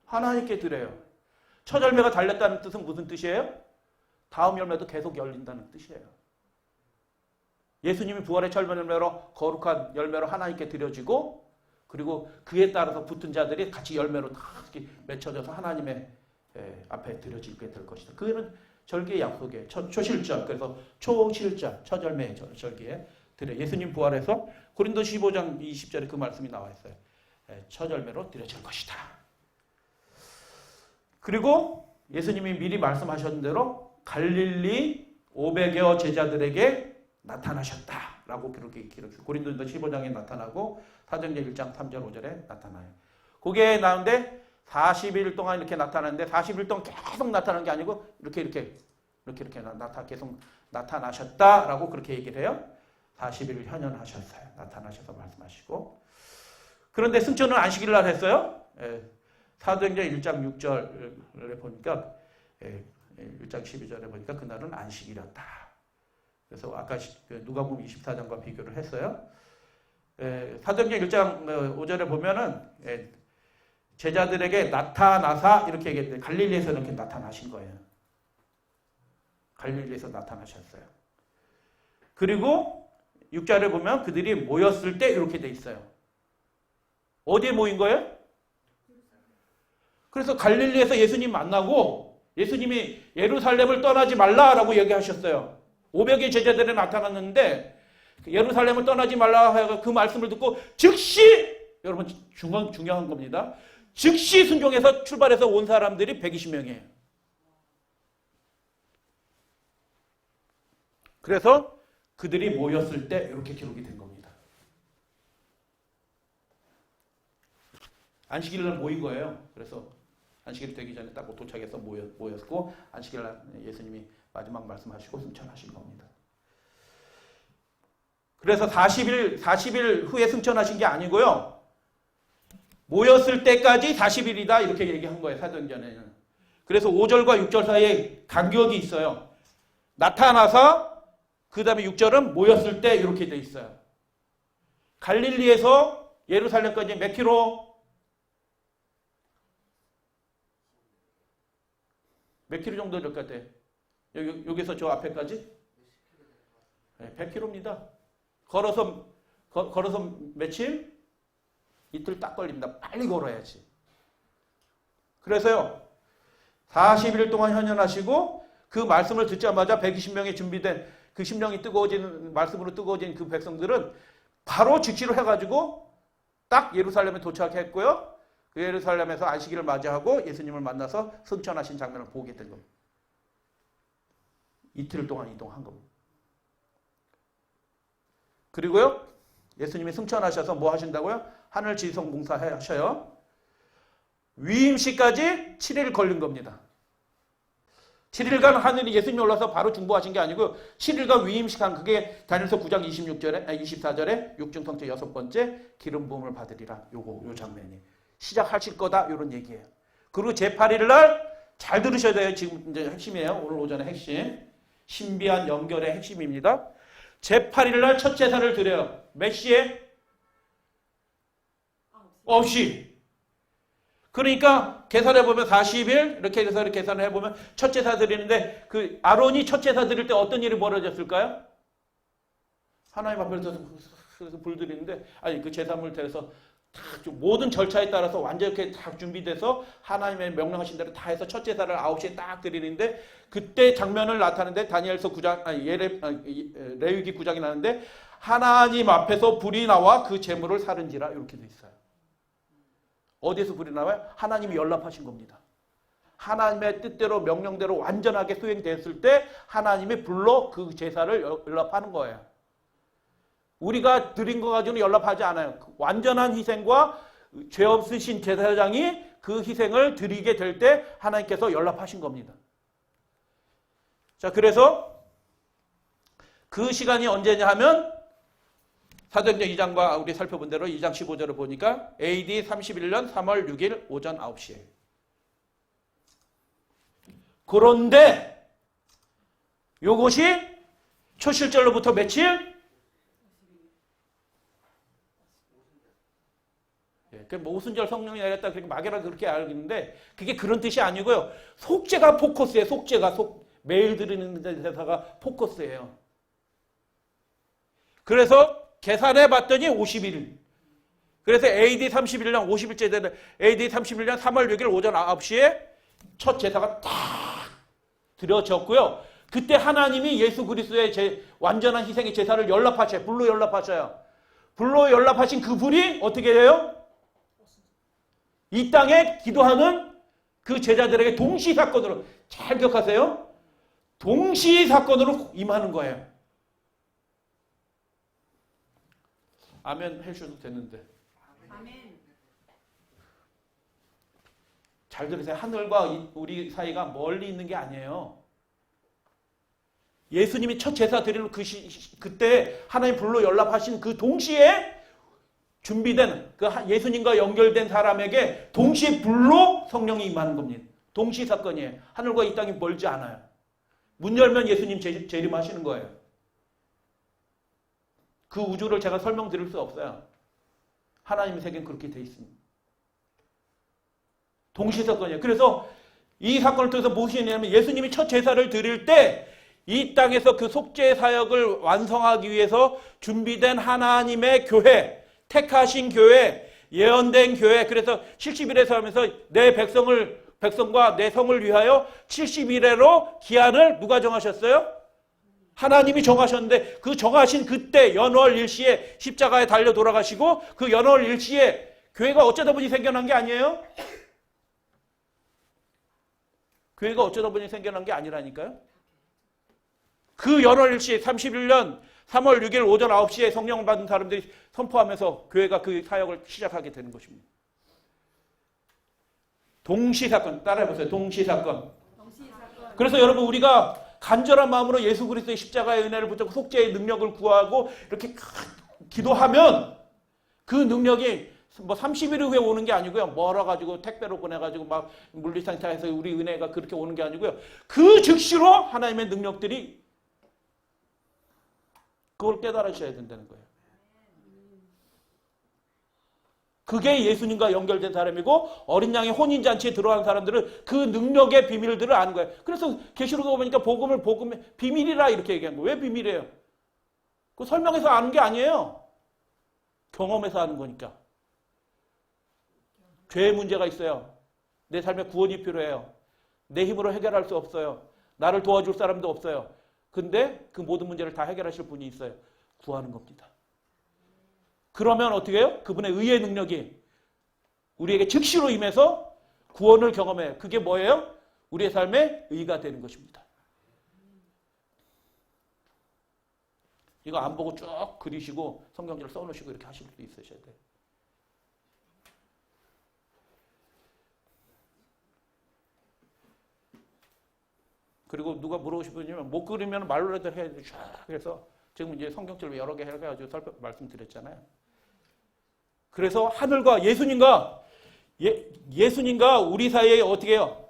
하나님께 드려요. 첫 열매가 달렸다는 뜻은 무슨 뜻이에요? 다음 열매도 계속 열린다는 뜻이에요. 예수님이 부활의 첫 열매로 거룩한 열매로 하나님께 드려지고 그리고 그에 따라서 붙은 자들이 같이 열매로 다 맺혀져서 하나님의 앞에 드려지게 될 것이다. 그거는 절기의 약속이에요. 초실절, 그래서 초실절, 첫 열매의 절기에 드려. 예수님 부활해서 고린도 15장 20절에 그 말씀이 나와 있어요. 첫 열매로 드려질 것이다. 그리고 예수님이 미리 말씀하셨던 대로 갈릴리 500여 제자들에게 나타나셨다라고 기록해요. 고린도전서 15장에 나타나고 사도행전 1장 3절 5절에 나타나요. 그게 나오는데 40일 동안 이렇게 나타나는데 40일 동안 계속 나타나는 게 아니고 이렇게 계속 나타나셨다라고 그렇게 얘기를 해요. 40일을 현현하셨어요. 나타나셔서 말씀하시고. 그런데 승천은 안식일 날 했어요. 사도행전 1장 6절에 보니까 1장 12절에 보니까 그날은 안식일이었다. 그래서 아까 누가복음 24장과 비교를 했어요. 사도행전 1장 5절에 보면은 제자들에게 나타나사 이렇게 얘기했는데 갈릴리에서 이렇게 나타나신 거예요. 갈릴리에서 나타나셨어요. 그리고 6절에 보면 그들이 모였을 때 이렇게 돼 있어요. 어디에 모인 거예요? 그래서 갈릴리에서 예수님 만나고 예수님이 예루살렘을 떠나지 말라라고 얘기하셨어요. 500의 제자들이 나타났는데 예루살렘을 떠나지 말라 그 말씀을 듣고 즉시 여러분 중요한 겁니다. 즉시 순종해서 출발해서 온 사람들이 120명이에요. 그래서 그들이 모였을 때 이렇게 기록이 된 겁니다. 안식일날 모인 거예요. 그래서 안식일이 되기 전에 딱 도착해서 모였고 안식일날 예수님이 마지막 말씀하시고 승천하신 겁니다. 그래서 40일 후에 승천하신 게 아니고요. 모였을 때까지 40일이다 이렇게 얘기한 거예요. 사도행전에는. 그래서 5절과 6절 사이에 간격이 있어요. 나타나서 그 다음에 6절은 모였을 때 이렇게 돼 있어요. 갈릴리에서 예루살렘까지 몇 킬로? 몇 킬로 정도 될 것 같아요? 여기서 저 앞에까지? 네, 100킬로입니다. 걸어서 며칠? 이틀 딱 걸립니다. 빨리 걸어야지. 그래서요. 40일 동안 현현하시고 그 말씀을 듣자마자 120명이 준비된 그 심령이 뜨거워진 말씀으로 뜨거워진 그 백성들은 바로 직시를 해가지고 딱 예루살렘에 도착했고요. 그 예루살렘에서 안식일을 맞이하고 예수님을 만나서 승천하신 장면을 보게 된 겁니다. 이틀 동안 이동한 겁니다. 그리고요. 예수님이 승천하셔서 뭐 하신다고요? 하늘 지성 봉사 하셔요. 위임식까지 7일 걸린 겁니다. 7일간 하늘이 예수님이 올라서 바로 중보하신 게 아니고 7일간 위임식한 그게 다니엘서 9장 24절에 육중성체 6번째 기름 부음을 받으리라. 요 장면이 시작하실 거다 이런 얘기예요. 그리고 제8일 날 잘 들으셔야 돼요. 지금 이제 핵심이에요. 오늘 오전에 핵심. 신비한 연결의 핵심입니다. 제8일 날 첫 제사를 드려요. 몇 시에? 9시. 그러니까 계산해보면 40일 이렇게 해서 계산을 해보면 첫 제사 드리는데 그 아론이 첫 제사 드릴 때 어떤 일이 벌어졌을까요? 하나님 앞에서 불 드리는데 아니 그 제사물 대해서 모든 절차에 따라서 완전히 다 준비돼서 하나님의 명령하신 대로 다 해서 첫 제사를 9시에 딱 드리는데 그때 장면을 나타내는데 다니엘서 9장 레위기 9장이 나는데 하나님 앞에서 불이 나와 그 제물을 사른지라 이렇게 돼 있어요. 어디에서 불이 나와요? 하나님이 연락하신 겁니다. 하나님의 뜻대로 명령대로 완전하게 수행됐을 때 하나님이 불로 그 제사를 연락하는 거예요. 우리가 드린 거 가지고는 연락하지 않아요. 완전한 희생과 죄 없으신 제사장이 그 희생을 드리게 될 때 하나님께서 연락하신 겁니다. 자, 그래서 그 시간이 언제냐 하면 사도행전 2장과 우리 살펴본 대로 2장 15절을 보니까 AD 31년 3월 6일 오전 9시에. 그런데 이것이 초실절로부터 며칠? 뭐 오순절 성령이 내렸다 그렇게 막연하게 그렇게 알겠는데 그게 그런 뜻이 아니고요. 속죄가 포커스예요. 속죄가 매일 드리는 제사가 포커스예요. 그래서 계산해 봤더니 50일. 그래서 AD 31년 50일째 되는 AD 31년 3월 6일 오전 9시에 첫 제사가 딱 드려졌고요. 그때 하나님이 예수 그리스도의 완전한 희생의 제사를 연락하셔요. 불로 연락하셔요. 불로 연락하신 그 불이 어떻게 돼요? 이 땅에 기도하는 그 제자들에게 동시사건으로 잘 기억하세요. 동시사건으로 임하는 거예요. 아멘 해주셔도 되는데. 아멘. 잘 들으세요. 하늘과 우리 사이가 멀리 있는 게 아니에요. 예수님이 첫 제사 드리는 그때 하나님 불로 연락하신 그 동시에 준비된 그 예수님과 연결된 사람에게 동시에 불로 성령이 임하는 겁니다. 동시 사건이에요. 하늘과 이 땅이 멀지 않아요. 문 열면 예수님 재림하시는 거예요. 그 우주를 제가 설명드릴 수 없어요. 하나님의 세계는 그렇게 돼 있습니다. 동시 사건이에요. 그래서 이 사건을 통해서 무엇이 있냐면 예수님이 첫 제사를 드릴 때 이 땅에서 그 속죄 사역을 완성하기 위해서 준비된 하나님의 교회, 택하신 교회, 예언된 교회, 그래서 70일에서 하면서 내 백성과 내 성을 위하여 70일에로 기한을 누가 정하셨어요? 하나님이 정하셨는데 그 정하신 그때 연월 일시에 십자가에 달려 돌아가시고 그 연월 일시에 교회가 어쩌다 보니 생겨난 게 아니에요? 교회가 어쩌다 보니 생겨난 게 아니라니까요? 그 연월일시 31년 3월 6일 오전 9시에 성령을 받은 사람들이 선포하면서 교회가 그 사역을 시작하게 되는 것입니다. 동시사건, 따라해보세요. 동시사건. 정시 사건. 그래서 여러분 우리가 간절한 마음으로 예수 그리스도의 십자가의 은혜를 붙잡고 속죄의 능력을 구하고 이렇게 기도하면 그 능력이 뭐 30일 후에 오는 게 아니고요. 멀어가지고 택배로 보내가지고 막 물리상태에서 우리 은혜가 그렇게 오는 게 아니고요. 그 즉시로 하나님의 능력들이 그걸 깨달으셔야 된다는 거예요. 그게 예수님과 연결된 사람이고 어린 양의 혼인잔치에 들어간 사람들은 그 능력의 비밀들을 아는 거예요. 그래서 계시록에 보니까 복음을 비밀이라 이렇게 얘기한 거예요. 왜 비밀이에요? 그 설명해서 아는 게 아니에요. 경험해서 아는 거니까. 죄의 문제가 있어요. 내 삶에 구원이 필요해요. 내 힘으로 해결할 수 없어요. 나를 도와줄 사람도 없어요. 근데 그 모든 문제를 다 해결하실 분이 있어요. 구하는 겁니다. 그러면 어떻게 해요? 그분의 의의 능력이 우리에게 즉시로 임해서 구원을 경험해요. 그게 뭐예요? 우리의 삶의 의가 되는 것입니다. 이거 안 보고 쭉 그리시고 성경지를 써놓으시고 이렇게 하실 수 있으셔야 돼요. 그리고 누가 물어보시면 못 그리면 말로라도 해야 돼. 그래서 지금 이제 성경책을 여러 개 해가지고 말씀드렸잖아요. 그래서 하늘과 예수님과 우리 사이에 어떻게 해요?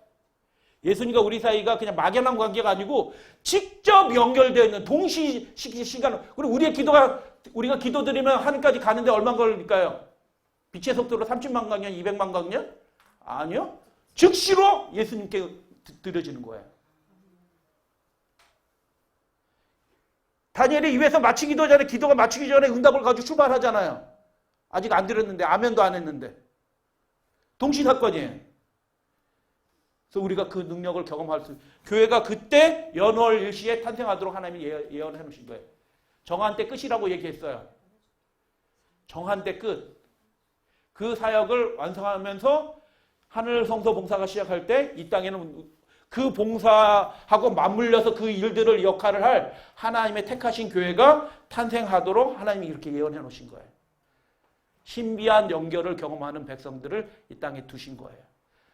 예수님과 우리 사이가 그냥 막연한 관계가 아니고 직접 연결되어 있는 동시 시간. 그리고 우리가 기도드리면 하늘까지 가는데 얼마 걸릴까요? 빛의 속도로 30만 광년, 200만 광년? 아니요. 즉시로 예수님께 드려지는 거예요. 다니엘이 입에서 마치기도 전에 기도가 마치기 전에 응답을 가지고 출발하잖아요. 아직 안 드렸는데 아멘도 안 했는데. 동시사건이에요. 그래서 우리가 그 능력을 경험할 수 교회가 그때 연월일시에 탄생하도록 하나님이 예언해 놓으신 거예요. 정한 때 끝이라고 얘기했어요. 정한 때 끝. 그 사역을 완성하면서 하늘 성소 봉사가 시작할 때 이 땅에는 그 봉사하고 맞물려서 그 일들을 역할을 할 하나님의 택하신 교회가 탄생하도록 하나님이 이렇게 예언해 놓으신 거예요. 신비한 연결을 경험하는 백성들을 이 땅에 두신 거예요.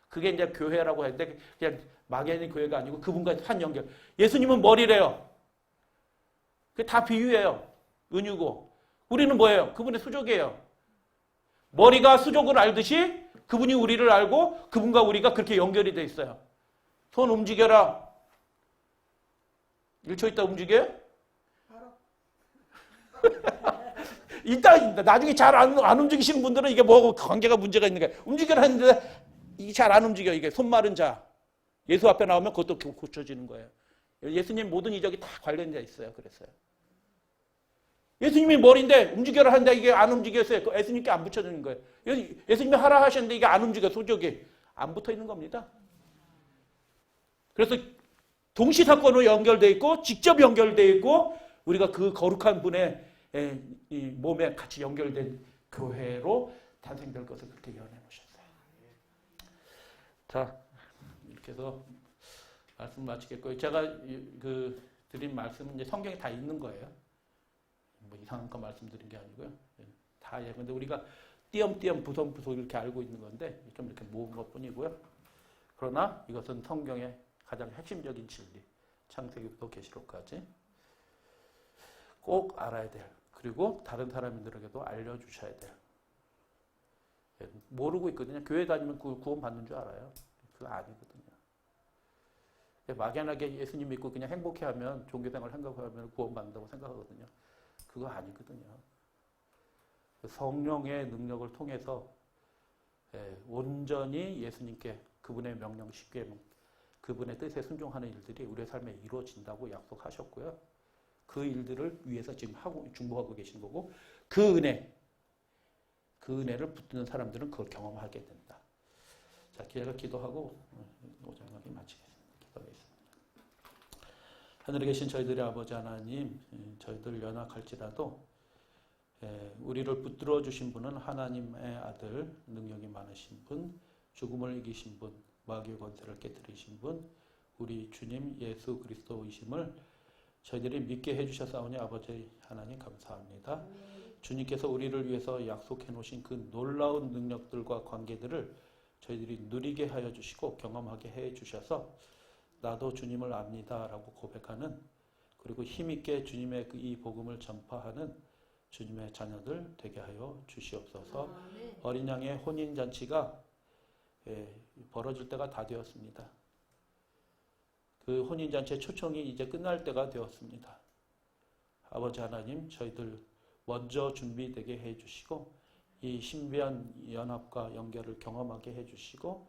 그게 이제 교회라고 하는데 그냥 막연히 교회가 아니고 그분과 한 연결. 예수님은 머리래요. 그게 다 비유예요. 은유고. 우리는 뭐예요? 그분의 수족이에요. 머리가 수족을 알듯이 그분이 우리를 알고 그분과 우리가 그렇게 연결이 돼 있어요. 손 움직여라. 1초 있다 움직여요? 이따 나중에 잘 안 움직이시는 분들은 이게 뭐하고 관계가 문제가 있는 거예요. 움직여라 했는데 이게 잘 안 움직여. 이게 손 마른 자. 예수 앞에 나오면 그것도 고쳐지는 거예요. 예수님 모든 이적이 다 관련되어 있어요. 그랬어요. 예수님이 머리인데 움직여라 하는데 이게 안 움직였어요. 예수님께 안 붙여지는 거예요. 예수님이 하라 하셨는데 이게 안 움직여. 소족이 안 붙어 있는 겁니다. 그래서 동시사건으로 연결되어 있고 직접 연결되어 있고 우리가 그 거룩한 분의 이 몸에 같이 연결된 교회로 탄생될 것을 그렇게 예언해 놓으셨어요. 자, 이렇게 해서 말씀 마치겠고요. 제가 드린 말씀은 이제 성경에 다 있는 거예요. 뭐 이상한 거 말씀드린 게 아니고요. 다 근데 우리가 띄엄띄엄 부성부성 이렇게 알고 있는 건데 좀 이렇게 모은 것뿐이고요. 그러나 이것은 성경의 가장 핵심적인 진리, 창세기부터 계시록까지 꼭 알아야 될, 그리고 다른 사람들에게도 알려주셔야 될. 모르고 있거든요. 교회 다니면 구원 받는 줄 알아요. 그거 아니거든요. 막연하게 예수님 믿고 그냥 행복해하면 종교생활 생각하면 구원 받는다고 생각하거든요. 그거 아니거든요. 성령의 능력을 통해서 온전히 예수님께 그분의 명령 쉽게 그분의 뜻에 순종하는 일들이 우리의 삶에 이루어진다고 약속하셨고요. 그 일들을 위해서 지금 중보하고 계신 거고 그 은혜를 붙드는 사람들은 그걸 경험하게 된다. 자, 제가 기도하고 오장하게 마치겠습니다. 기도하겠습니다. 하늘에 계신 저희들의 아버지 하나님, 저희들 연약할지라도 우리를 붙들어 주신 분은 하나님의 아들, 능력이 많으신 분, 죽음을 이기신 분, 마귀의 권세를 깨뜨리신 분, 우리 주님 예수 그리스도이심을 저희들이 믿게 해주셨사오니 아버지 하나님 감사합니다. 주님께서 우리를 위해서 약속해 놓으신 그 놀라운 능력들과 관계들을 저희들이 누리게 하여 주시고 경험하게 해 주셔서 나도 주님을 압니다 라고 고백하는, 그리고 힘있게 주님의 이 복음을 전파하는 주님의 자녀들 되게 하여 주시옵소서. 어린 양의 혼인잔치가 벌어질 때가 다 되었습니다. 그 혼인잔치의 초청이 이제 끝날 때가 되었습니다. 아버지 하나님, 저희들 먼저 준비되게 해주시고 이 신비한 연합과 연결을 경험하게 해주시고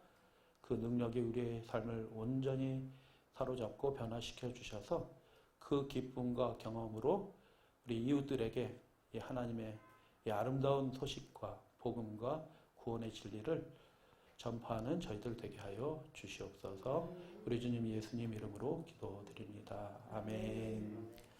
그 능력이 우리의 삶을 온전히 사로잡고 변화시켜 주셔서 그 기쁨과 경험으로 우리 이웃들에게 이 하나님의 이 아름다운 소식과 복음과 구원의 진리를 전파하는 저희들 되게 하여 주시옵소서. 우리 주님 예수님 이름으로 기도드립니다. 아멘.